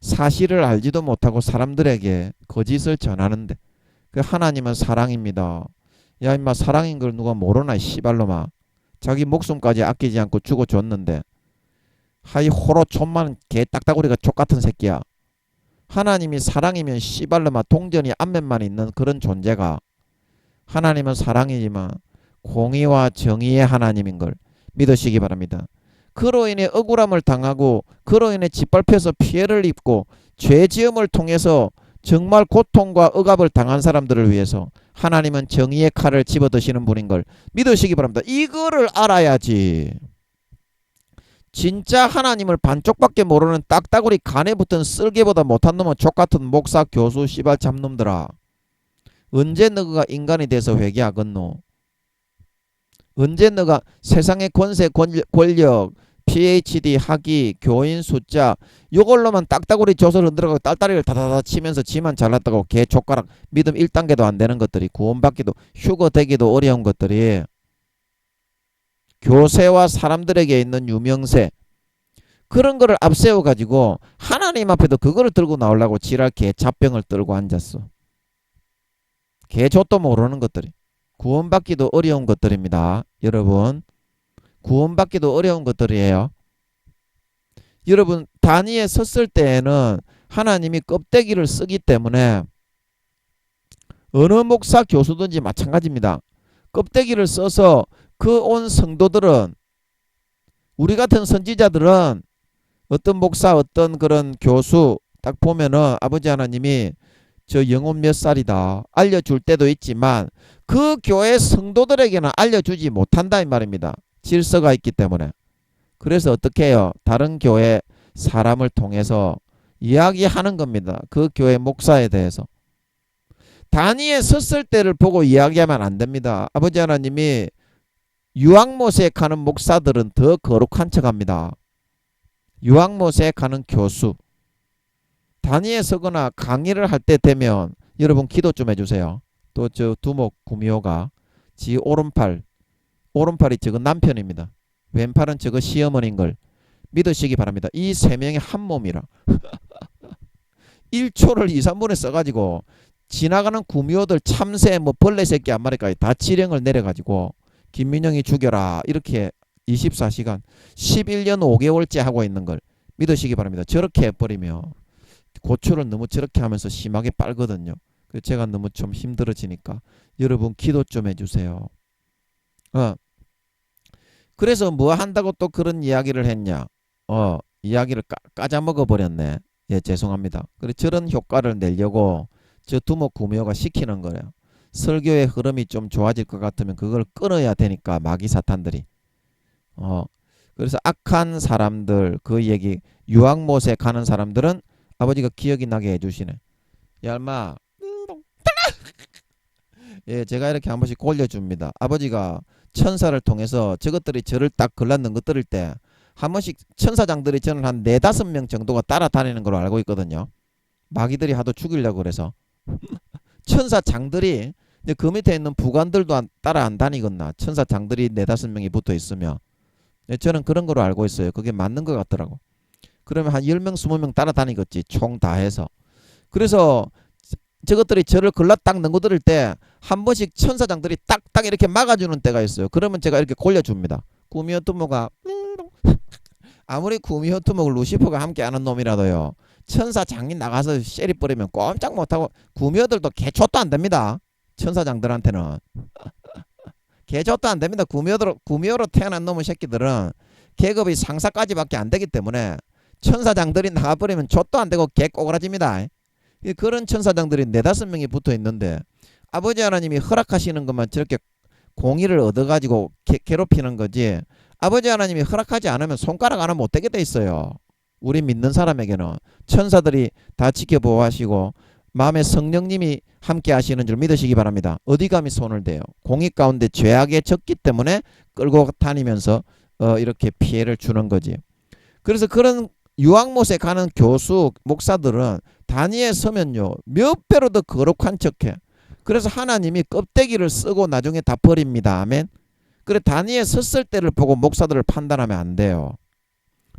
사실을 알지도 못하고 사람들에게 거짓을 전하는데 하나님은 사랑입니다. 야 임마 사랑인 걸 누가 모르나 씨발로마. 자기 목숨까지 아끼지 않고 주고 줬는데 하이 호로 촌만 개 딱따구리가 족같은 새끼야. 하나님이 사랑이면 씨발로마 동전이 앞면만 있는 그런 존재가 하나님은 사랑이지만 공의와 정의의 하나님인 걸 믿으시기 바랍니다. 그로 인해 억울함을 당하고 그로 인해 짓밟혀서 피해를 입고 죄지음을 통해서 정말 고통과 억압을 당한 사람들을 위해서 하나님은 정의의 칼을 집어드시는 분인 걸 믿으시기 바랍니다. 이거를 알아야지. 진짜 하나님을 반쪽밖에 모르는 딱따구리 간에 붙은 쓸개보다 못한 놈은 족같은 목사 교수 씨발 잡놈들아. 언제 너가 인간이 돼서 회개하겠노? 언제 너가 세상의 권세 권력 PhD 학위 교인 숫자 요걸로만 딱따구리 조설 흔들어가고 딸다리를 다다다 치면서 지만 잘났다고 개 족가락 믿음 1단계도 안 되는 것들이 구원받기도 휴거되기도 어려운 것들이 교세와 사람들에게 있는 유명세 그런 거를 앞세워 가지고 하나님 앞에도 그거를 들고 나오려고 지랄 개 잡병을 들고 앉았어. 개조도 모르는 것들이 구원받기도 어려운 것들입니다. 여러분 구원받기도 어려운 것들이에요. 여러분 단위에 섰을 때에는 하나님이 껍데기를 쓰기 때문에 어느 목사 교수든지 마찬가지입니다. 껍데기를 써서 그 온 성도들은 우리 같은 선지자들은 어떤 목사 어떤 그런 교수 딱 보면은 아버지 하나님이 저 영혼 몇 살이다 알려줄 때도 있지만 그 교회 성도들에게는 알려주지 못한다 이 말입니다. 질서가 있기 때문에. 그래서 어떻게 해요? 다른 교회 사람을 통해서 이야기하는 겁니다. 그 교회 목사에 대해서. 단위에 섰을 때를 보고 이야기하면 안 됩니다. 아버지 하나님이 유황모색하는 목사들은 더 거룩한 척합니다. 유황모색하는 교수. 단위에 서거나 강의를 할 때 되면 여러분 기도 좀 해주세요. 또 저 두목 구미호가 지 오른팔이 저거 남편입니다. 왼팔은 저거 시어머니인 걸 믿으시기 바랍니다. 이 세 명이 한 몸이라. 1초를 2, 3분에 써가지고 지나가는 구미호들 참새 뭐 벌레 새끼 한 마리까지 다 지령을 내려가지고 김민영이 죽여라 이렇게 24시간 11년 5개월째 하고 있는 걸 믿으시기 바랍니다. 저렇게 해버리면 고추를 너무 저렇게 하면서 심하게 빨거든요. 제가 너무 좀 힘들어지니까 여러분 기도 좀 해주세요. 그래서 뭐 한다고 또 그런 이야기를 했냐? 이야기를 까자먹어 버렸네. 예, 죄송합니다. 그래 저런 효과를 내려고 저 두목 구미호가 시키는 거예요. 설교의 흐름이 좀 좋아질 것 같으면 그걸 끊어야 되니까 마귀 사탄들이. 그래서 악한 사람들 그 얘기 유황못에 가는 사람들은 아버지가 기억이 나게 해주시네. 야 인마. 예, 제가 이렇게 한 번씩 골려줍니다. 아버지가 천사를 통해서 저것들이 저를 딱 걸러는 것들일 때 한 번씩 천사장들이 저는 한 4, 5명 정도가 따라다니는 걸로 알고 있거든요. 마귀들이 하도 죽이려고 그래서. 천사장들이 그 밑에 있는 부관들도 따라 안 다니겠나. 천사장들이 4, 5명이 붙어 있으면. 저는 그런 걸로 알고 있어요. 그게 맞는 것 같더라고. 그러면 한 10명, 20명 따라다니겠지. 총 다 해서. 그래서 저것들이 저를 걸러 딱 넘어들을 때 한 번씩 천사장들이 딱딱 이렇게 막아주는 때가 있어요. 그러면 제가 이렇게 골려줍니다. 구미호 두모가 아무리 구미호 두모를 루시퍼가 함께하는 놈이라도요. 천사장이 나가서 쉐리 뿌리면 꼼짝 못하고 구미호들도 개초도 안 됩니다. 천사장들한테는. 개초도 안 됩니다. 구미호로 태어난 놈의 새끼들은 계급이 상사까지밖에 안 되기 때문에 천사장들이 나가버리면 족도 안 되고 개 꼬그라집니다. 그런 천사장들이 4, 5명이 붙어 있는데 아버지 하나님이 허락하시는 것만 저렇게 공의를 얻어가지고 괴롭히는 거지. 아버지 하나님이 허락하지 않으면 손가락 하나 못 대게 돼 있어요. 우리 믿는 사람에게는 천사들이 다 지켜보호하시고 마음에 성령님이 함께 하시는 줄 믿으시기 바랍니다. 어디 감히 손을 대요. 공의 가운데 죄악에 졌기 때문에 끌고 다니면서 이렇게 피해를 주는 거지. 그래서 그런 유황못에 가는 교수 목사들은 단위에 서면요 몇 배로 더 거룩한 척해. 그래서 하나님이 껍데기를 쓰고 나중에 다 버립니다. 아멘. 그래 단위에 섰을 때를 보고 목사들을 판단하면 안 돼요.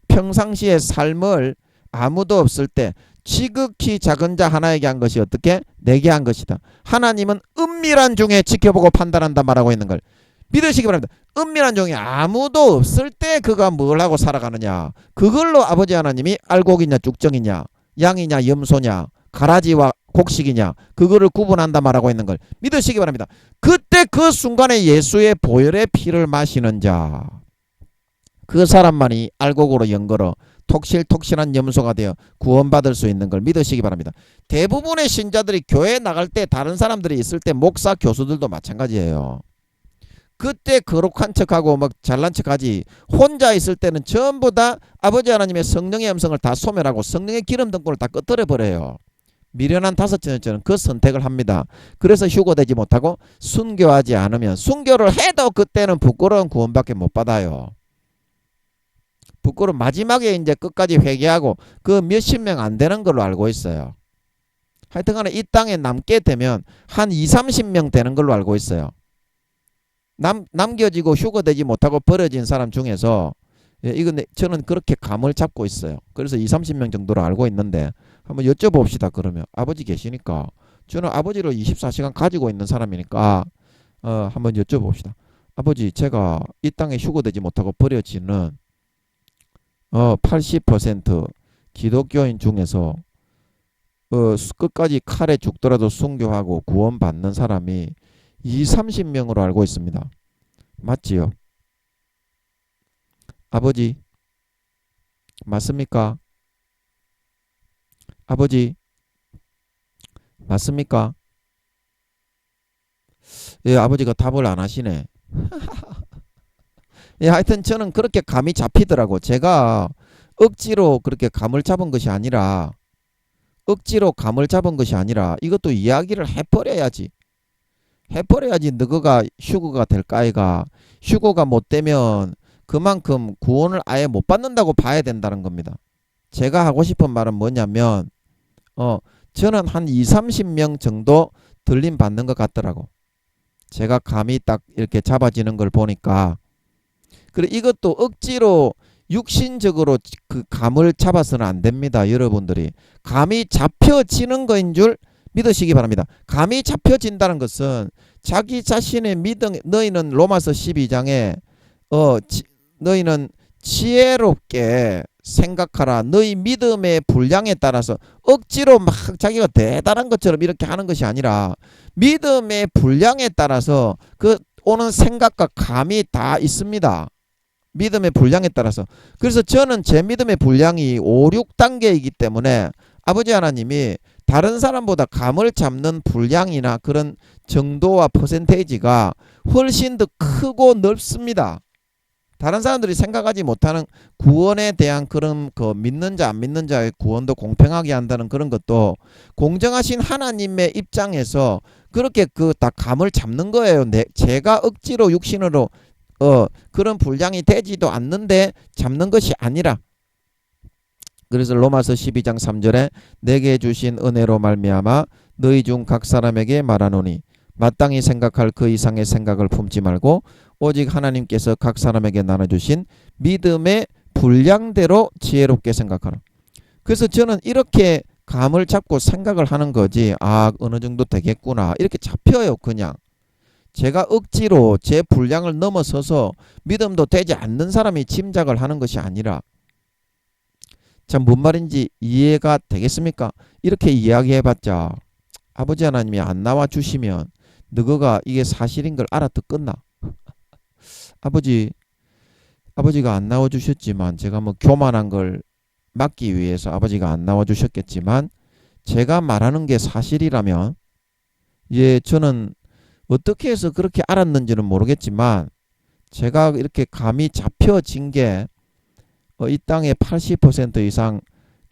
평상시에 삶을 아무도 없을 때 지극히 작은 자 하나에게 한 것이 어떻게? 내게 한 것이다. 하나님은 은밀한 중에 지켜보고 판단한다 말하고 있는 걸 믿으시기 바랍니다. 은밀한 중에 아무도 없을 때 그가 뭘 하고 살아가느냐. 그걸로 아버지 하나님이 알곡이냐 쭉정이냐 양이냐 염소냐 가라지와 곡식이냐 그거를 구분한다 말하고 있는 걸 믿으시기 바랍니다. 그때 그 순간에 예수의 보혈의 피를 마시는 자 그 사람만이 알곡으로 연걸어 톡실톡실한 염소가 되어 구원받을 수 있는 걸 믿으시기 바랍니다. 대부분의 신자들이 교회에 나갈 때 다른 사람들이 있을 때 목사 교수들도 마찬가지예요. 그때 거룩한 척하고 막 잘난 척하지 혼자 있을 때는 전부 다 아버지 하나님의 성령의 음성을 다 소멸하고 성령의 기름 등불을 다 꺼뜨려 버려요. 미련한 다섯째는 그 선택을 합니다. 그래서 휴거되지 못하고 순교하지 않으면 순교를 해도 그때는 부끄러운 구원밖에 못 받아요. 부끄러운 마지막에 이제 끝까지 회개하고 그 몇십 명 안 되는 걸로 알고 있어요. 하여튼간에 이 땅에 남게 되면 한 20-30명 되는 걸로 알고 있어요. 남겨지고 휴거되지 못하고 버려진 사람 중에서 이건 저는 그렇게 감을 잡고 있어요. 그래서 20-30명 정도로 알고 있는데 한번 여쭤봅시다. 그러면 아버지 계시니까 저는 아버지를 24시간 가지고 있는 사람이니까 한번 여쭤봅시다. 아버지 제가 이 땅에 휴거되지 못하고 버려지는 80% 기독교인 중에서 끝까지 칼에 죽더라도 순교하고 구원받는 사람이 20-30명으로 알고 있습니다. 맞지요? 아버지 맞습니까? 아버지 맞습니까? 예, 아버지가 답을 안 하시네. 예, 하여튼 저는 그렇게 감이 잡히더라고. 제가 억지로 그렇게 감을 잡은 것이 아니라 이것도 이야기를 해버려야지. 너가 휴거가 될까 아이가. 휴거가 못 되면 그만큼 구원을 아예 못 받는다고 봐야 된다는 겁니다. 제가 하고 싶은 말은 뭐냐면 저는 한 20-30명 정도 들림 받는 것 같더라고. 제가 감이 딱 이렇게 잡아지는 걸 보니까. 그리고 이것도 억지로 육신적으로 그 감을 잡아서는 안 됩니다. 여러분들이 감이 잡혀지는 거인 줄 믿으시기 바랍니다. 감이 잡혀진다는 것은 자기 자신의 믿음, 너희는 로마서 12장에 너희는 지혜롭게 생각하라. 너희 믿음의 분량에 따라서 억지로 막 자기가 대단한 것처럼 이렇게 하는 것이 아니라 믿음의 분량에 따라서 그 오는 생각과 감이 다 있습니다. 믿음의 분량에 따라서. 그래서 저는 제 믿음의 분량이 5-6단계이기 때문에 아버지 하나님이 다른 사람보다 감을 잡는 분량이나 그런 정도와 퍼센테이지가 훨씬 더 크고 넓습니다. 다른 사람들이 생각하지 못하는 구원에 대한 그런 믿는 자 안 믿는 자의 구원도 공평하게 한다는 그런 것도 공정하신 하나님의 입장에서 그렇게 다 감을 잡는 거예요. 제가 억지로 육신으로 그런 분량이 되지도 않는데 잡는 것이 아니라. 그래서 로마서 12장 3절에 내게 주신 은혜로 말미암아 너희 중 각 사람에게 말하노니 마땅히 생각할 그 이상의 생각을 품지 말고 오직 하나님께서 각 사람에게 나눠주신 믿음의 분량대로 지혜롭게 생각하라. 그래서 저는 이렇게 감을 잡고 생각을 하는 거지. 어느 정도 되겠구나 이렇게 잡혀요. 그냥 제가 억지로 제 분량을 넘어서서 믿음도 되지 않는 사람이 짐작을 하는 것이 아니라. 참 뭔 말인지 이해가 되겠습니까? 이렇게 이야기해봤자 아버지 하나님이 안 나와주시면 너가 이게 사실인 걸 알아듣겠나? 아버지가 안 나와주셨지만 제가 뭐 교만한 걸 막기 위해서 아버지가 안 나와주셨겠지만 제가 말하는 게 사실이라면 저는 어떻게 해서 그렇게 알았는지는 모르겠지만 제가 이렇게 감이 잡혀진 게 이 땅에 80% 이상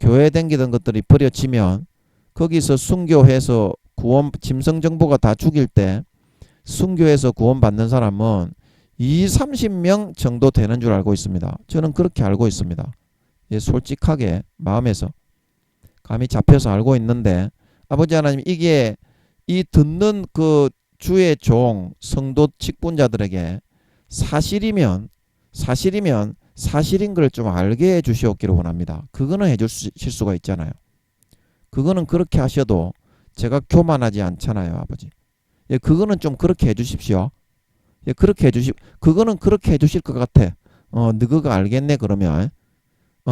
교회 댕기던 것들이 버려지면 거기서 순교해서 구원 짐승 정보가 다 죽일 때 순교해서 구원받는 사람은 20-30명 정도 되는 줄 알고 있습니다. 저는 그렇게 알고 있습니다. 예, 솔직하게 마음에서 감이 잡혀서 알고 있는데 아버지 하나님 이게 이 듣는 그 주의 종 성도 직분자들에게 사실이면 사실인 걸 좀 알게 해 주시옵기를 원합니다. 그거는 해 주실 수가 있잖아요. 그거는 그렇게 하셔도 제가 교만하지 않잖아요, 아버지. 예, 그거는 좀 그렇게 해 주십시오. 예, 그렇게 해 주십. 그거는 그렇게 해 주실 것 같아. 너가 알겠네 그러면.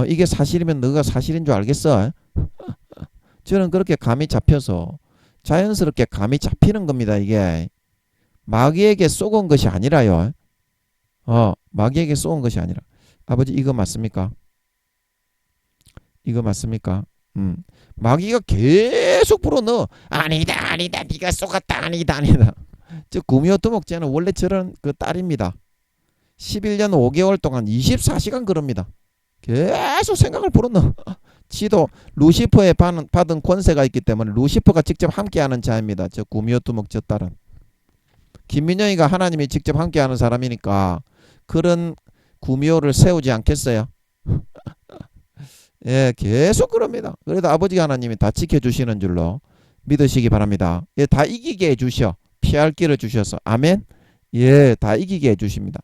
이게 사실이면 너가 사실인 줄 알겠어. 저는 그렇게 감이 잡혀서 자연스럽게 감이 잡히는 겁니다, 이게. 마귀에게 쏘은 것이 아니라요. 마귀에게 쏘은 것이 아니라. 아버지 이거 맞습니까? 이거 맞습니까? 마귀가 계속 불어넣어. 아니다, 아니다, 네가 쏘았다, 아니다, 아니다. 저 구미호 두목제는 원래 저런 그 딸입니다. 11년 5개월 동안 24시간 그럽니다. 계속 생각을 불어넣어. 지도 루시퍼에 받은 권세가 있기 때문에 루시퍼가 직접 함께하는 자입니다. 저 구미호 두목 저 딸은. 김민영이가 하나님이 직접 함께하는 사람이니까 그런 구미호를 세우지 않겠어요? 예, 계속 그럽니다. 그래도 아버지 하나님이 다 지켜주시는 줄로 믿으시기 바랍니다. 예, 다 이기게 해주셔. 피할 길을 주셔서. 아멘. 예, 다 이기게 해주십니다.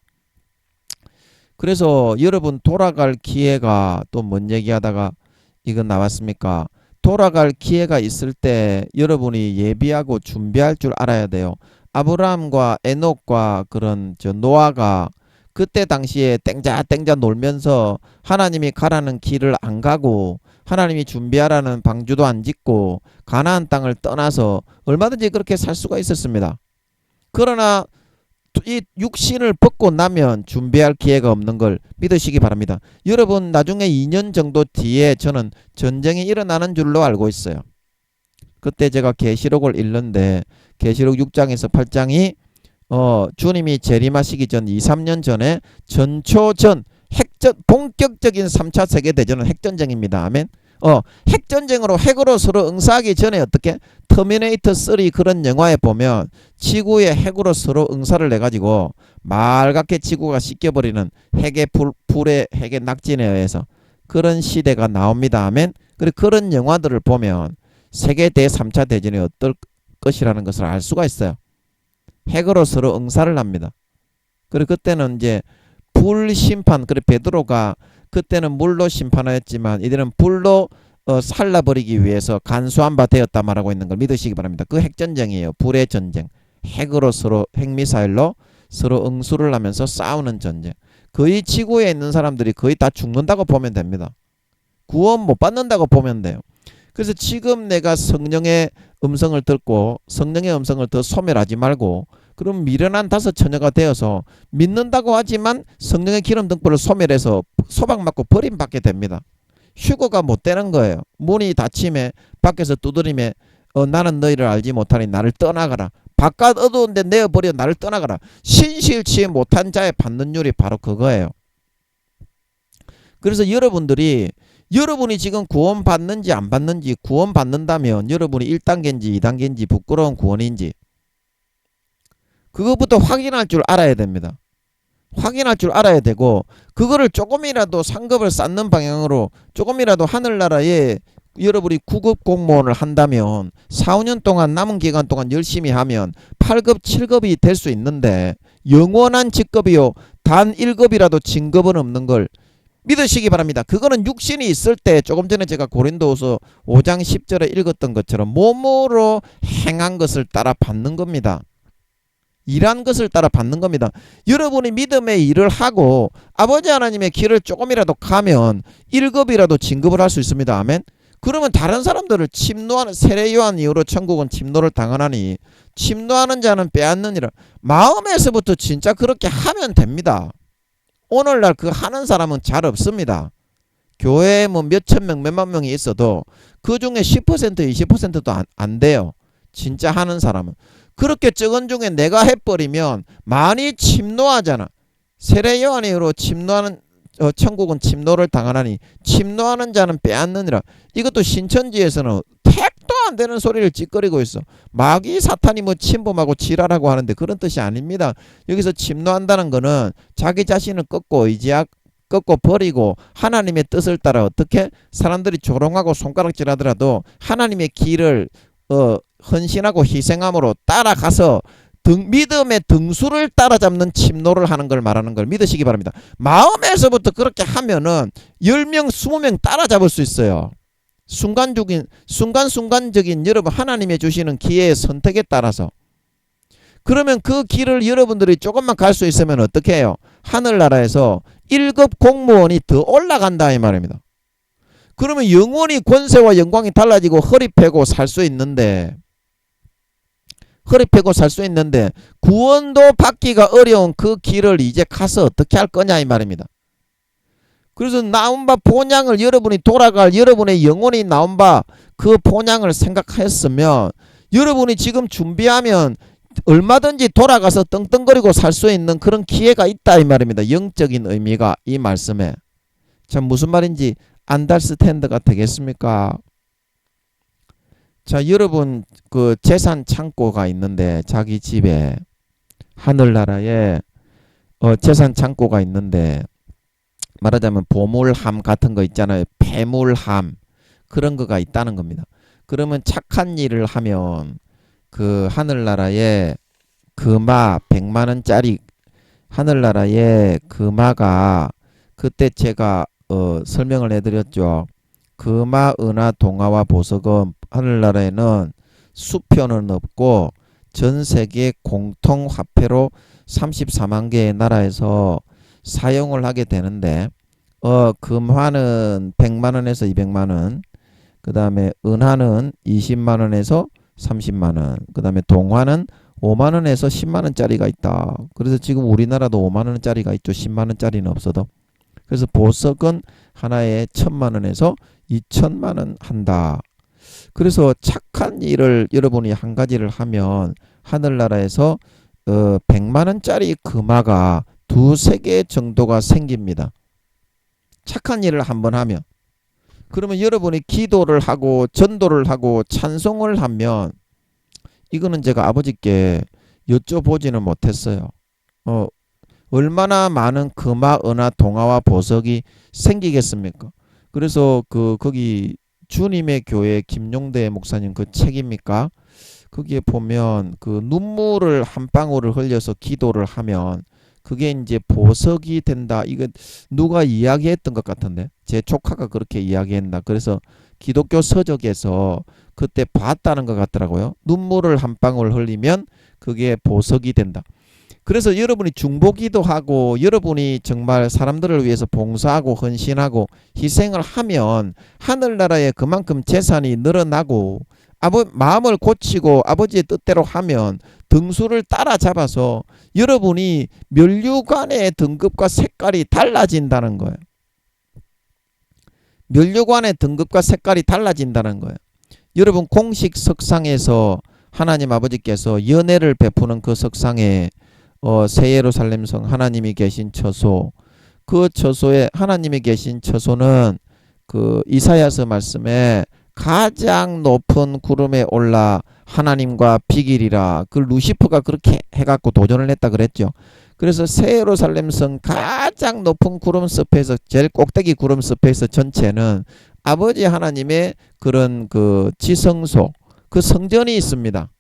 그래서 여러분 돌아갈 기회가 또 뭔 얘기하다가 이건 나왔습니까? 돌아갈 기회가 있을 때 여러분이 예비하고 준비할 줄 알아야 돼요. 아브라함과 에녹과 그런 저 노아가 그때 당시에 땡자 놀면서 하나님이 가라는 길을 안 가고 하나님이 준비하라는 방주도 안 짓고 가나안 땅을 떠나서 얼마든지 그렇게 살 수가 있었습니다. 그러나 이 육신을 벗고 나면 준비할 기회가 없는 걸 믿으시기 바랍니다. 여러분 나중에 2년 정도 뒤에 저는 전쟁이 일어나는 줄로 알고 있어요. 그때 제가 계시록을 읽는데 계시록 6장에서 8장이 주님이 재림하시기 전 2, 3년 전에 전초전 핵전 본격적인 3차 세계대전은 핵전쟁입니다. 아멘. 핵전쟁으로 핵으로 서로 응사하기 전에 어떻게 터미네이터 3 그런 영화에 보면 지구에 핵으로 서로 응사를 해가지고 말갛게 지구가 씻겨버리는 불의 핵의 낙진에 의해서 그런 시대가 나옵니다. 아멘. 그리고 그런 영화들을 보면 세계 대 3차 대전이 어떨 것이라는 것을 알 수가 있어요. 핵으로 서로 응사를 합니다. 그리고 그때는 이제 불 심판, 그리고 베드로가 그때는 물로 심판하였지만 이들은 불로 살라버리기 위해서 간수한 바 되었다 말하고 있는 걸 믿으시기 바랍니다. 그 핵전쟁이에요. 불의 전쟁. 핵으로 서로 핵미사일로 서로 응수를 하면서 싸우는 전쟁. 거의 지구에 있는 사람들이 거의 다 죽는다고 보면 됩니다. 구원 못 받는다고 보면 돼요. 그래서 지금 내가 성령의 음성을 듣고 성령의 음성을 더 소멸하지 말고 그럼 미련한 다섯 처녀가 되어서 믿는다고 하지만 성령의 기름 등불을 소멸해서 소방맞고 버림받게 됩니다. 휴거가 못 되는 거예요. 문이 닫힘에 밖에서 두드림에 나는 너희를 알지 못하니 나를 떠나가라. 바깥 어두운데 내어버려 나를 떠나가라. 신실치 못한 자의 받는 율이 바로 그거예요. 그래서 여러분이 지금 구원 받는지 안 받는지, 구원 받는다면 여러분이 1단계인지 2단계인지 부끄러운 구원인지 그것부터 확인할 줄 알아야 됩니다. 확인할 줄 알아야 되고 그거를 조금이라도 상급을 쌓는 방향으로 조금이라도 하늘나라에 여러분이 9급 공무원을 한다면 4, 5년 동안 남은 기간 동안 열심히 하면 8급, 7급이 될 수 있는데 영원한 직급이요 단 1급이라도 진급은 없는 걸 믿으시기 바랍니다. 그거는 육신이 있을 때 조금 전에 제가 고린도후서 5장 10절에 읽었던 것처럼 몸으로 행한 것을 따라 받는 겁니다. 일한 것을 따라 받는 겁니다. 여러분이 믿음의 일을 하고 아버지 하나님의 길을 조금이라도 가면 1급이라도 진급을 할 수 있습니다. 아멘. 그러면 다른 사람들을 침노하는 세례 요한 이후로 천국은 침노를 당하나니 침노하는 자는 빼앗느니라. 마음에서부터 진짜 그렇게 하면 됩니다. 오늘날 그 하는 사람은 잘 없습니다. 교회에 뭐 몇천 명, 몇만 명이 있어도 그 중에 10%, 20%도 안 돼요. 진짜 하는 사람은. 그렇게 적은 중에 내가 해버리면 많이 침노하잖아. 세례 요한 이후로 침노하는 천국은 침노를 당하나니 침노하는 자는 빼앗느니라. 이것도 신천지에서는 택도 안 되는 소리를 찌꺼리고 있어. 마귀 사탄이 뭐 침범하고 지랄하고 하는데 그런 뜻이 아닙니다. 여기서 침노한다는 거는 자기 자신을 꺾고 꺾고 버리고 하나님의 뜻을 따라 어떻게 사람들이 조롱하고 손가락질하더라도 하나님의 길을 헌신하고 희생함으로 따라가서 믿음의 등수를 따라잡는 침노를 하는 걸 말하는 걸 믿으시기 바랍니다. 마음에서부터 그렇게 하면은 10명 20명 따라잡을 수 있어요. 순간순간적인 여러분 하나님의 주시는 기회의 선택에 따라서. 그러면 그 길을 여러분들이 조금만 갈 수 있으면 어떻게 해요? 하늘나라에서 1급 공무원이 더 올라간다 이 말입니다. 그러면 영원히 권세와 영광이 달라지고 허리 펴고 살 수 있는데 구원도 받기가 어려운 그 길을 이제 가서 어떻게 할 거냐 이 말입니다. 그래서 나온 바 본향을 여러분이 돌아갈 여러분의 영혼이 나온 바 그 본향을 생각했으면 여러분이 지금 준비하면 얼마든지 돌아가서 떵떵거리고 살 수 있는 그런 기회가 있다 이 말입니다. 영적인 의미가 이 말씀에. 참 무슨 말인지 안달스탠드가 되겠습니까? 자, 여러분 그 재산 창고가 있는데 자기 집에 하늘나라에 재산 창고가 있는데 말하자면 보물함 같은 거 있잖아요. 폐물함 그런 거가 있다는 겁니다. 그러면 착한 일을 하면 그 하늘나라에 금화 100만원짜리 하늘나라에 금화가 그때 제가 설명을 해드렸죠. 금화, 은화, 동화와 보석은 하늘나라에는 수표는 없고 전 세계 공통화폐로 34만 개의 나라에서 사용을 하게 되는데 금화는 100만원에서 200만원, 그 다음에 은화는 20만원에서 30만원, 그 다음에 동화는 5만원에서 10만원짜리가 있다. 그래서 지금 우리나라도 5만원짜리가 있죠. 10만원짜리는 없어도. 그래서 보석은 하나에 1000만원에서 2000만원 한다. 그래서 착한 일을 여러분이 한 가지를 하면 하늘나라에서 100만원짜리 금화가 2-3개 정도가 생깁니다. 착한 일을 한번 하면. 그러면 여러분이 기도를 하고 전도를 하고 찬송을 하면 이거는 제가 아버지께 여쭤보지는 못했어요. 얼마나 많은 금화, 은화, 동화와 보석이 생기겠습니까? 그래서 거기 주님의 교회 김용대 목사님 그 책입니까? 거기에 보면 그 눈물을 한 방울을 흘려서 기도를 하면 그게 이제 보석이 된다. 이거 누가 이야기했던 것 같은데 제 조카가 그렇게 이야기했나. 그래서 기독교 서적에서 그때 봤다는 것 같더라고요. 눈물을 한 방울 흘리면 그게 보석이 된다. 그래서 여러분이 중보기도 하고 여러분이 정말 사람들을 위해서 봉사하고 헌신하고 희생을 하면 하늘나라에 그만큼 재산이 늘어나고 마음을 고치고 아버지의 뜻대로 하면 등수를 따라잡아서 여러분이 면류관의 등급과 색깔이 달라진다는 거예요. 면류관의 등급과 색깔이 달라진다는 거예요. 여러분 공식 석상에서 하나님 아버지께서 연혜를 베푸는 그 석상에 새 예루살렘 성 하나님이 계신 처소, 그 처소에 하나님이 계신 처소는 그 이사야서 말씀에 가장 높은 구름에 올라 하나님과 비길이라. 그 루시퍼가 그렇게 해갖고 도전을 했다 그랬죠. 그래서 새 예루살렘 성 가장 높은 구름숲에서 제일 꼭대기 구름숲에서 전체는 아버지 하나님의 그런 그 지성소, 그 성전이 있습니다.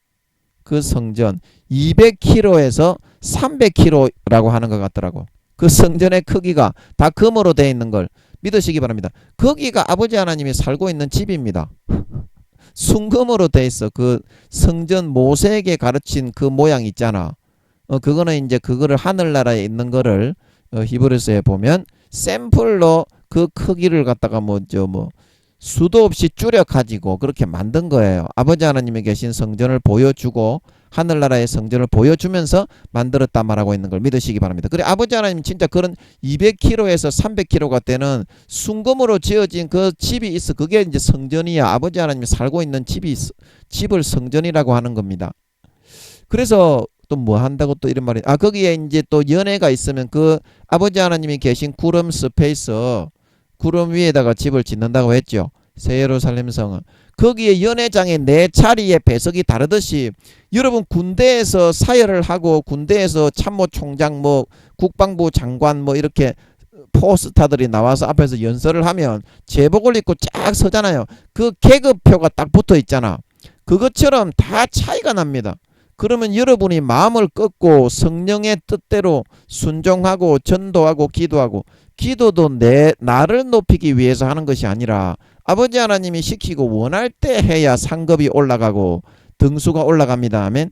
그 성전 200km에서 300km라고 하는 것 같더라고. 그 성전의 크기가 다 금으로 되어 있는 걸 믿으시기 바랍니다. 거기가 아버지 하나님이 살고 있는 집입니다. 순금으로 되어 있어. 그 성전 모세에게 가르친 그 모양 있잖아. 그거는 이제 그거를 하늘나라에 있는 거를 히브리서에 보면 샘플로 그 크기를 갖다가 수도 없이 줄여 가지고 그렇게 만든 거예요. 아버지 하나님이 계신 성전을 보여주고 하늘나라의 성전을 보여주면서 만들었다 말하고 있는 걸 믿으시기 바랍니다. 그래 아버지 하나님 진짜 그런 200km에서 300km가 되는 순금으로 지어진 그 집이 있어. 그게 이제 성전이야. 아버지 하나님이 살고 있는 집을 성전이라고 하는 겁니다. 그래서 또 뭐 한다고 또 이런 말이 거기에 이제 또 연회가 있으면 그 아버지 하나님이 계신 구름 스페이스 구름 위에다가 집을 짓는다고 했죠. 새 예루살렘 성은 거기에 연회장에 4차례의 배석이 다르듯이 여러분 군대에서 사열을 하고 군대에서 참모총장 국방부 장관 이렇게 포스타들이 나와서 앞에서 연설을 하면 제복을 입고 쫙 서잖아요. 그 계급표가 딱 붙어 있잖아. 그것처럼 다 차이가 납니다. 그러면 여러분이 마음을 꺾고 성령의 뜻대로 순종하고 전도하고 기도하고, 기도도 나를 높이기 위해서 하는 것이 아니라 아버지 하나님이 시키고 원할 때 해야 상급이 올라가고 등수가 올라갑니다. 아멘.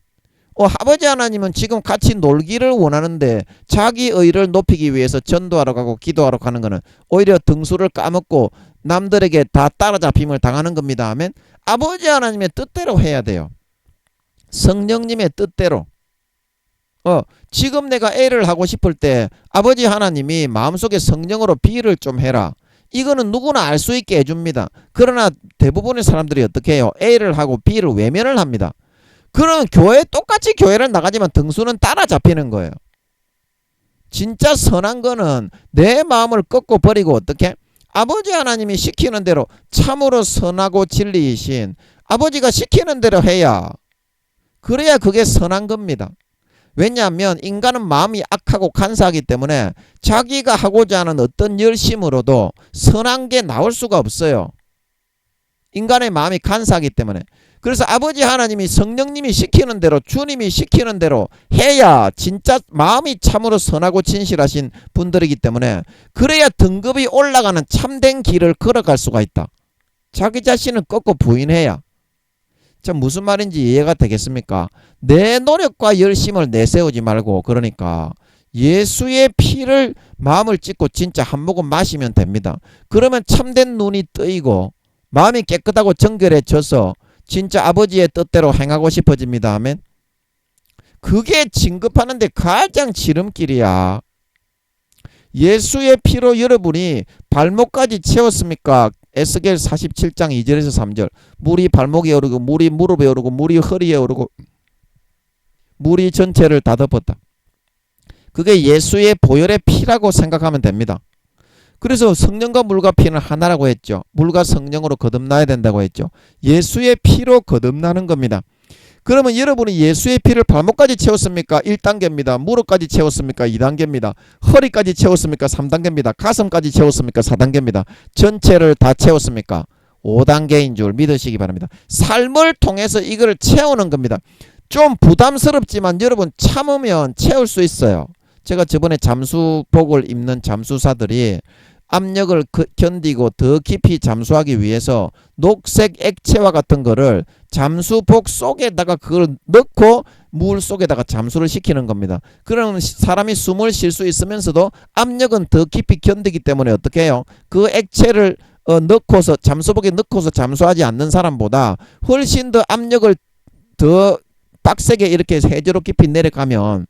아버지 하나님은 지금 같이 놀기를 원하는데 자기 의를 높이기 위해서 전도하러 가고 기도하러 가는 것은 오히려 등수를 까먹고 남들에게 다 따라잡힘을 당하는 겁니다. 아멘. 아버지 하나님의 뜻대로 해야 돼요. 성령님의 뜻대로. 지금 내가 A를 하고 싶을 때 아버지 하나님이 마음속에 성령으로 B를 좀 해라. 이거는 누구나 알 수 있게 해줍니다. 그러나 대부분의 사람들이 어떻게 해요? A를 하고 B를 외면을 합니다. 그럼 똑같이 교회를 나가지만 등수는 따라잡히는 거예요. 진짜 선한 거는 내 마음을 꺾고 버리고 어떻게? 아버지 하나님이 시키는 대로, 참으로 선하고 진리이신 아버지가 시키는 대로 해야, 그래야 그게 선한 겁니다. 왜냐하면 인간은 마음이 악하고 간사하기 때문에 자기가 하고자 하는 어떤 열심으로도 선한 게 나올 수가 없어요. 인간의 마음이 간사하기 때문에. 그래서 아버지 하나님이 성령님이 시키는 대로, 주님이 시키는 대로 해야 진짜 마음이 참으로 선하고 진실하신 분들이기 때문에, 그래야 등급이 올라가는 참된 길을 걸어갈 수가 있다. 자기 자신을 꺾고 부인해야. 자, 무슨 말인지 이해가 되겠습니까? 내 노력과 열심을 내세우지 말고, 그러니까 예수의 피를 마음을 찢고 진짜 한 모금 마시면 됩니다. 그러면 참된 눈이 뜨이고 마음이 깨끗하고 정결해져서 진짜 아버지의 뜻대로 행하고 싶어집니다. 아멘. 그게 진급하는데 가장 지름길이야. 예수의 피로 여러분이 발목까지 채웠습니까? 에스겔 47장 2절에서 3절. 물이 발목에 오르고 물이 무릎에 오르고 물이 허리에 오르고 물이 전체를 다 덮었다. 그게 예수의 보혈의 피라고 생각하면 됩니다. 그래서 성령과 물과 피는 하나라고 했죠. 물과 성령으로 거듭나야 된다고 했죠. 예수의 피로 거듭나는 겁니다. 그러면 여러분이 예수의 피를 발목까지 채웠습니까? 1단계입니다. 무릎까지 채웠습니까? 2단계입니다. 허리까지 채웠습니까? 3단계입니다. 가슴까지 채웠습니까? 4단계입니다. 전체를 다 채웠습니까? 5단계인 줄 믿으시기 바랍니다. 삶을 통해서 이걸 채우는 겁니다. 좀 부담스럽지만 여러분 참으면 채울 수 있어요. 제가 저번에 잠수복을 입는 잠수사들이 압력을 견디고 더 깊이 잠수하기 위해서 녹색 액체와 같은 거를 잠수복 속에다가 그걸 넣고 물 속에다가 잠수를 시키는 겁니다. 그러면 사람이 숨을 쉴 수 있으면서도 압력은 더 깊이 견디기 때문에 어떻게 해요? 그 액체를 넣고서 잠수복에 넣고서 잠수하지 않는 사람보다 훨씬 더 압력을 더 빡세게 이렇게 해저로 깊이 내려가면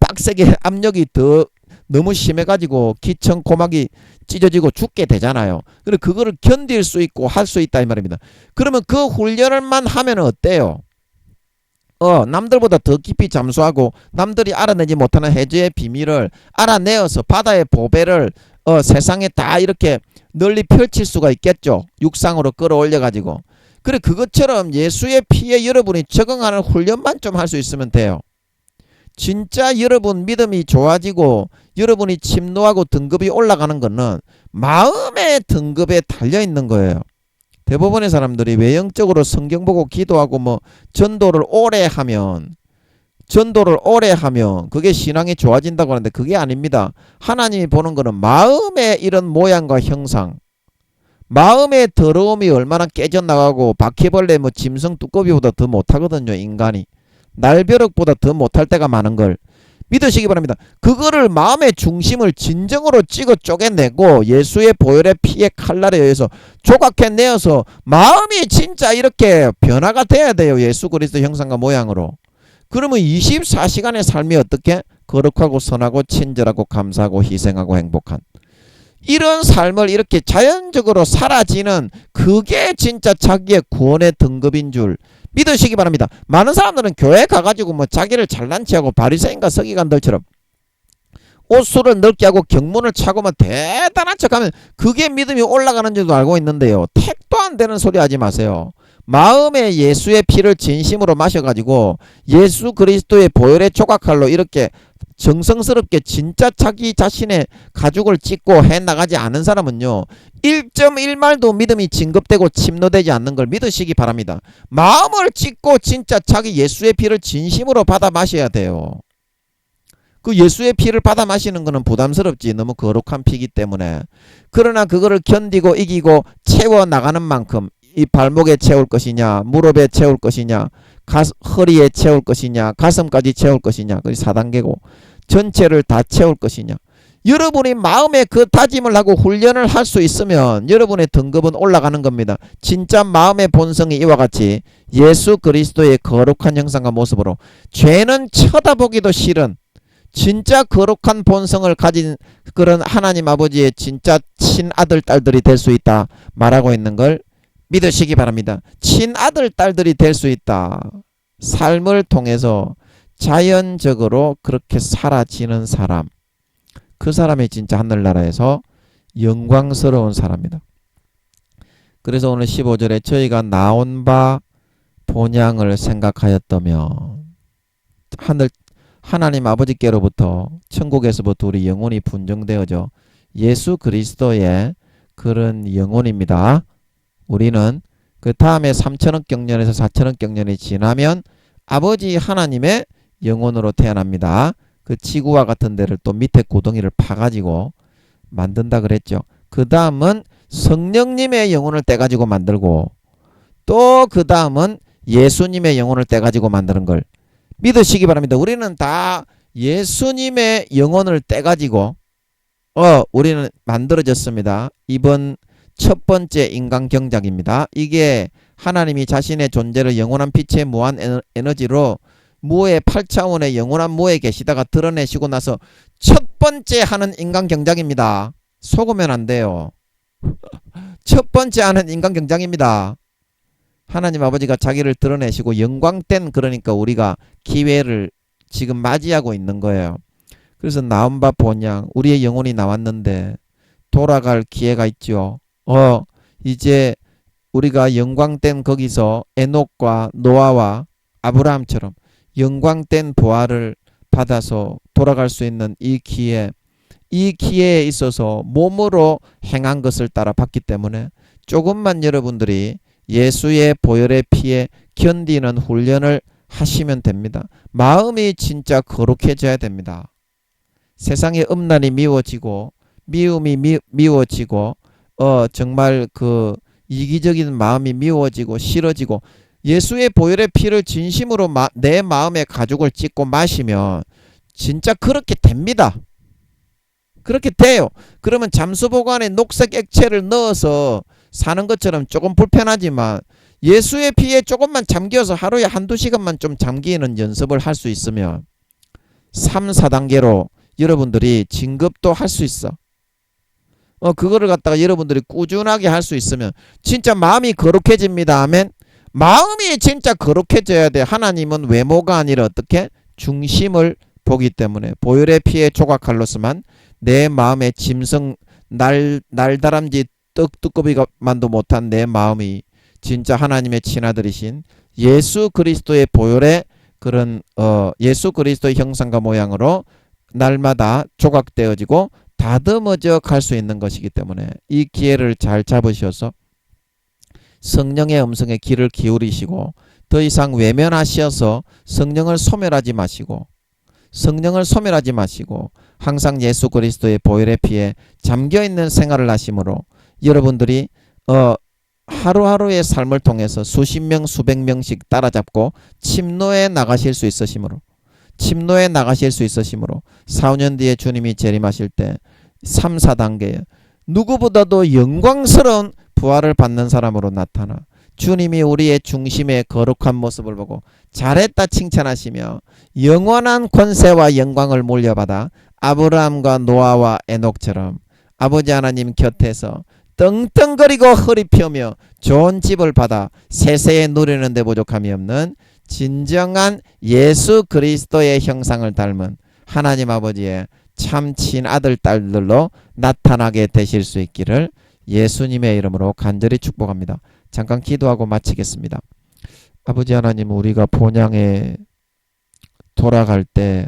빡세게 압력이 더 너무 심해가지고 기청 고막이 찢어지고 죽게 되잖아요. 그래서 그거를 견딜 수 있고 할 수 있다 이 말입니다. 그러면 그 훈련을만 하면 어때요? 남들보다 더 깊이 잠수하고 남들이 알아내지 못하는 해저의 비밀을 알아내어서 바다의 보배를 세상에 다 이렇게 널리 펼칠 수가 있겠죠. 육상으로 끌어올려가지고. 그래, 그것처럼 예수의 피에 여러분이 적응하는 훈련만 좀 할 수 있으면 돼요. 진짜 여러분 믿음이 좋아지고 여러분이 침노하고 등급이 올라가는 것은 마음의 등급에 달려있는 거예요. 대부분의 사람들이 외형적으로 성경 보고 기도하고 전도를 오래 하면 그게 신앙이 좋아진다고 하는데 그게 아닙니다. 하나님이 보는 거는 마음의 이런 모양과 형상, 마음의 더러움이 얼마나 깨져나가고 바퀴벌레 짐승 두꺼비보다 더 못하거든요. 인간이 날벼락보다 더 못할 때가 많은 걸 믿으시기 바랍니다. 그거를 마음의 중심을 진정으로 찍어 쪼개내고 예수의 보혈의 피의 칼날에 의해서 조각해내어서 마음이 진짜 이렇게 변화가 돼야 돼요. 예수 그리스도 형상과 모양으로. 그러면 24시간의 삶이 어떻게? 거룩하고 선하고 친절하고 감사하고 희생하고 행복한 이런 삶을 이렇게 자연적으로 사라지는 그게 진짜 자기의 구원의 등급인 줄 믿으시기 바랍니다. 많은 사람들은 교회 가가지고 자기를 잘난 체하고 바리새인과 서기관들처럼 옷수를 넓게 하고 경문을 차고 대단한 척하면 그게 믿음이 올라가는 줄도 알고 있는데요. 택도 안 되는 소리 하지 마세요. 마음에 예수의 피를 진심으로 마셔가지고 예수 그리스도의 보혈의 조각칼로 이렇게 정성스럽게 진짜 자기 자신의 가죽을 찢고 해나가지 않은 사람은요 1.1말도 믿음이 진급되고 침노되지 않는 걸 믿으시기 바랍니다. 마음을 찢고 진짜 자기 예수의 피를 진심으로 받아 마셔야 돼요. 그 예수의 피를 받아 마시는 거는 부담스럽지, 너무 거룩한 피이기 때문에. 그러나 그거를 견디고 이기고 채워나가는 만큼 이 발목에 채울 것이냐, 무릎에 채울 것이냐, 허리에 채울 것이냐, 가슴까지 채울 것이냐, 그게 4단계고 전체를 다 채울 것이냐. 여러분이 마음에 그 다짐을 하고 훈련을 할 수 있으면 여러분의 등급은 올라가는 겁니다. 진짜 마음의 본성이 이와 같이 예수 그리스도의 거룩한 형상과 모습으로 죄는 쳐다보기도 싫은 진짜 거룩한 본성을 가진 그런 하나님 아버지의 진짜 친아들 딸들이 될 수 있다 말하고 있는 걸 믿으시기 바랍니다. 친아들 딸들이 될 수 있다. 삶을 통해서 자연적으로 그렇게 사라지는 사람, 그 사람이 진짜 하늘나라에서 영광스러운 사람이다. 그래서 오늘 15절에 저희가 나온 바 본향을 생각하였다며, 하나님 아버지께로부터 천국에서부터 우리 영혼이 분정되어져 예수 그리스도의 그런 영혼입니다. 우리는 그 다음에 3천억 경년에서 4천억 경년이 지나면 아버지 하나님의 영혼으로 태어납니다. 그 지구와 같은 데를 또 밑에 구덩이를 파가지고 만든다 그랬죠. 그 다음은 성령님의 영혼을 떼가지고 만들고 또 그 다음은 예수님의 영혼을 떼가지고 만드는 걸 믿으시기 바랍니다. 우리는 다 예수님의 영혼을 떼가지고 우리는 만들어졌습니다. 이번 첫 번째 인간 경작입니다. 이게 하나님이 자신의 존재를 영원한 빛의 무한 에너지로 무의 8차원의 영원한 무에 계시다가 드러내시고 나서 첫 번째 하는 인간 경작입니다. 속으면 안 돼요. 첫 번째 하는 인간 경작입니다. 하나님 아버지가 자기를 드러내시고 영광된, 그러니까 우리가 기회를 지금 맞이하고 있는 거예요. 그래서 나온 바 본향, 우리의 영혼이 나왔는데 돌아갈 기회가 있죠. 이제 우리가 영광된 거기서 에녹과 노아와 아브라함처럼 영광된 부활을 받아서 돌아갈 수 있는 이 기회에 있어서 몸으로 행한 것을 따라 받기 때문에 조금만 여러분들이 예수의 보혈의 피에 견디는 훈련을 하시면 됩니다. 마음이 진짜 거룩해져야 됩니다. 세상의 음란이 미워지고 미움이 미워지고 정말 그 이기적인 마음이 미워지고 싫어지고 예수의 보혈의 피를 진심으로 내 마음의 가죽을 찢고 마시면 진짜 그렇게 됩니다. 그렇게 돼요. 그러면 잠수보관에 녹색 액체를 넣어서 사는 것처럼 조금 불편하지만 예수의 피에 조금만 잠겨서 하루에 1-2시간만 좀 잠기는 연습을 할 수 있으면 3, 4단계로 여러분들이 진급도 할 수 있어. 그거를 갖다가 여러분들이 꾸준하게 할 수 있으면 진짜 마음이 거룩해집니다. 아멘. 마음이 진짜 거룩해져야 돼. 하나님은 외모가 아니라 어떻게? 중심을 보기 때문에 보혈의 피에 조각칼로서만 내 마음의 짐승 날다람쥐 떡두꺼비만도 못한 내 마음이 진짜 하나님의 친아들이신 예수 그리스도의 보혈의 그런 예수 그리스도의 형상과 모양으로 날마다 조각되어지고 다듬어져 갈 수 있는 것이기 때문에 이 기회를 잘 잡으셔서 성령의 음성에 귀를 기울이시고 더 이상 외면하셔서 성령을 소멸하지 마시고 항상 예수 그리스도의 보혈의 피에 잠겨있는 생활을 하심으로 여러분들이 하루하루의 삶을 통해서 수십 명 수백 명씩 따라잡고 침노에 나가실 수 있으심으로 4-5년 뒤에 주님이 재림하실 때 3, 4단계에 누구보다도 영광스러운 부활을 받는 사람으로 나타나 주님이 우리의 중심의 거룩한 모습을 보고 잘했다 칭찬하시며 영원한 권세와 영광을 물려받아 아브라함과 노아와 에녹처럼 아버지 하나님 곁에서 떵떵거리고 허리 펴며 좋은 집을 받아 세세에 누리는 데 부족함이 없는 진정한 예수 그리스도의 형상을 닮은 하나님 아버지의 참 친아들 딸들로 나타나게 되실 수 있기를 예수님의 이름으로 간절히 축복합니다. 잠깐 기도하고 마치겠습니다. 아버지 하나님, 우리가 본향에 돌아갈 때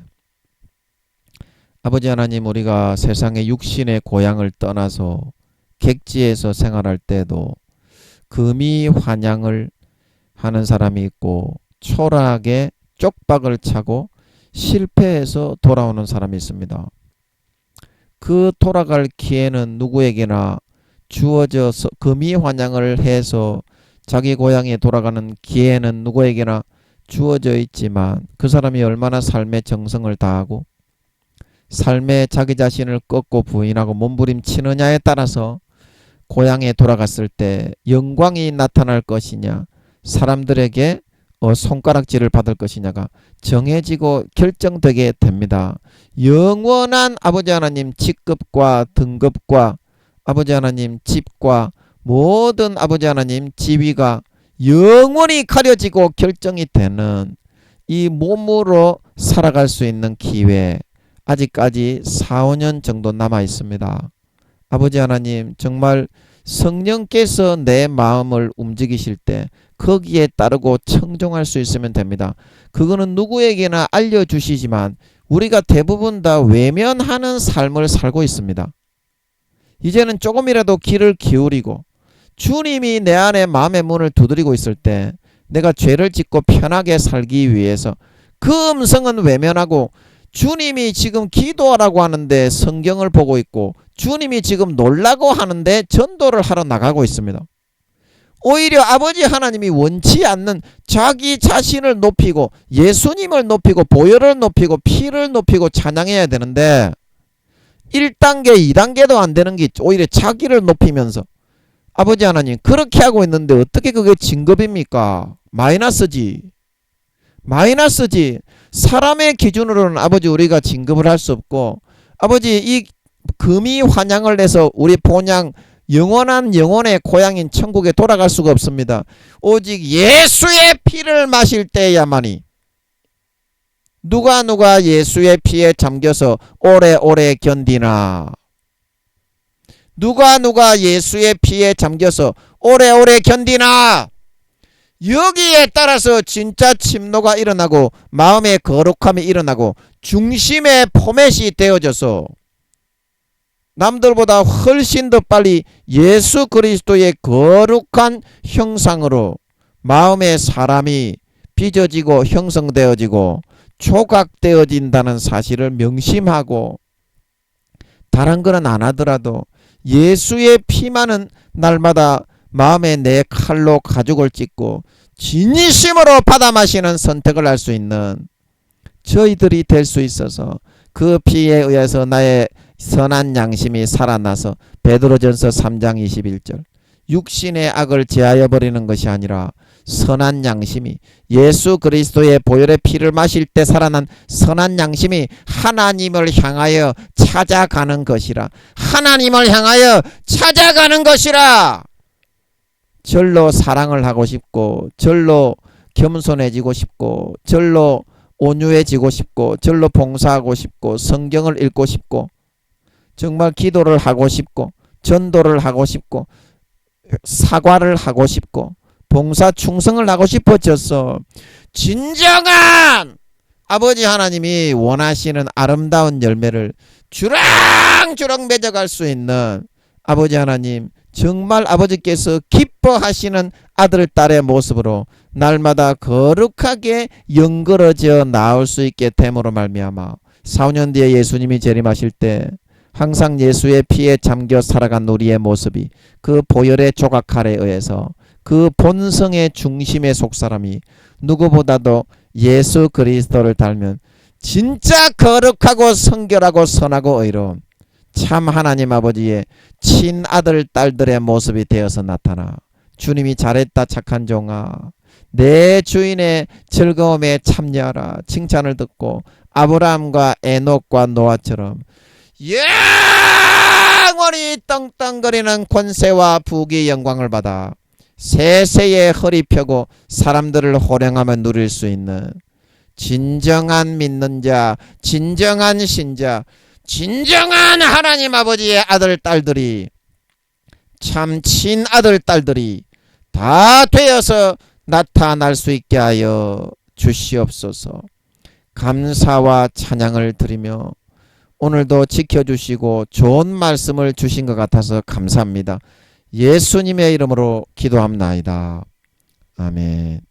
아버지 하나님, 우리가 세상의 육신의 고향을 떠나서 객지에서 생활할 때도 금이 환향을 하는 사람이 있고 초라하게 쪽박을 차고 실패해서 돌아오는 사람이 있습니다. 그 돌아갈 기회는 누구에게나 주어져서 금이 환향을 해서 자기 고향에 돌아가는 기회는 누구에게나 주어져 있지만 그 사람이 얼마나 삶의 정성을 다하고 삶에 자기 자신을 꺾고 부인하고 몸부림치느냐에 따라서 고향에 돌아갔을 때 영광이 나타날 것이냐, 사람들에게 손가락질을 받을 것이냐가 정해지고 결정되게 됩니다. 영원한 아버지 하나님 직급과 등급과 아버지 하나님 집과 모든 아버지 하나님 지위가 영원히 가려지고 결정이 되는 이 몸으로 살아갈 수 있는 기회, 아직까지 4, 5년 정도 남아 있습니다. 아버지 하나님, 정말 성령께서 내 마음을 움직이실 때 거기에 따르고 청종할 수 있으면 됩니다. 그거는 누구에게나 알려주시지만 우리가 대부분 다 외면하는 삶을 살고 있습니다. 이제는 조금이라도 귀를 기울이고 주님이 내 안에 마음의 문을 두드리고 있을 때 내가 죄를 짓고 편하게 살기 위해서 그 음성은 외면하고 주님이 지금 기도하라고 하는데 성경을 보고 있고 주님이 지금 놀라고 하는데 전도를 하러 나가고 있습니다. 오히려 아버지 하나님이 원치 않는 자기 자신을 높이고 예수님을 높이고 보혈을 높이고 피를 높이고 찬양해야 되는데 1단계 2단계도 안 되는 게 오히려 자기를 높이면서 아버지 하나님 그렇게 하고 있는데 어떻게 그게 진급입니까? 마이너스지. 사람의 기준으로는 아버지 우리가 진급을 할 수 없고 아버지 이 금이 환향을 내서 우리 본향 영원한 영혼의 고향인 천국에 돌아갈 수가 없습니다. 오직 예수의 피를 마실 때야만이. 누가 예수의 피에 잠겨서 오래오래 견디나. 누가 예수의 피에 잠겨서 오래오래 견디나. 여기에 따라서 진짜 침노가 일어나고 마음의 거룩함이 일어나고 중심의 포맷이 되어져서 남들보다 훨씬 더 빨리 예수 그리스도의 거룩한 형상으로 마음의 사람이 빚어지고 형성되어지고 조각되어진다는 사실을 명심하고 다른 거는 안 하더라도 예수의 피만은 날마다 마음에 내 칼로 가죽을 찢고 진심으로 받아 마시는 선택을 할 수 있는 저희들이 될 수 있어서 그 피에 의해서 나의 선한 양심이 살아나서 베드로전서 3장 21절 육신의 악을 제하여 버리는 것이 아니라 선한 양심이 예수 그리스도의 보혈의 피를 마실 때 살아난 선한 양심이 하나님을 향하여 찾아가는 것이라. 하나님을 향하여 찾아가는 것이라. 절로 사랑을 하고 싶고 절로 겸손해지고 싶고 절로 온유해지고 싶고 절로 봉사하고 싶고 성경을 읽고 싶고 정말 기도를 하고 싶고 전도를 하고 싶고 사과를 하고 싶고 봉사 충성을 하고 싶어졌어. 진정한 아버지 하나님이 원하시는 아름다운 열매를 주렁주렁 맺어갈 수 있는 아버지 하나님, 정말 아버지께서 기뻐하시는 아들 딸의 모습으로 날마다 거룩하게 연그러져 나올 수 있게 됨으로 말미암아 4, 5년 뒤에 예수님이 재림하실 때 항상 예수의 피에 잠겨 살아간 우리의 모습이 그 보혈의 조각칼에 의해서 그 본성의 중심의 속사람이 누구보다도 예수 그리스도를 닮은 진짜 거룩하고 성결하고 선하고 의로운 참 하나님 아버지의 친아들 딸들의 모습이 되어서 나타나 주님이 잘했다 착한 종아 내 주인의 즐거움에 참여하라 칭찬을 듣고 아브라함과 에녹과 노아처럼 영원히 떵떵거리는 권세와 부귀 영광을 받아 세세에 허리 펴고 사람들을 호령하며 누릴 수 있는 진정한 믿는 자, 진정한 신자, 진정한 하나님 아버지의 아들 딸들이 참 친아들 딸들이 다 되어서 나타날 수 있게 하여 주시옵소서. 감사와 찬양을 드리며 오늘도 지켜주시고 좋은 말씀을 주신 것 같아서 감사합니다. 예수님의 이름으로 기도합나이다. 아멘.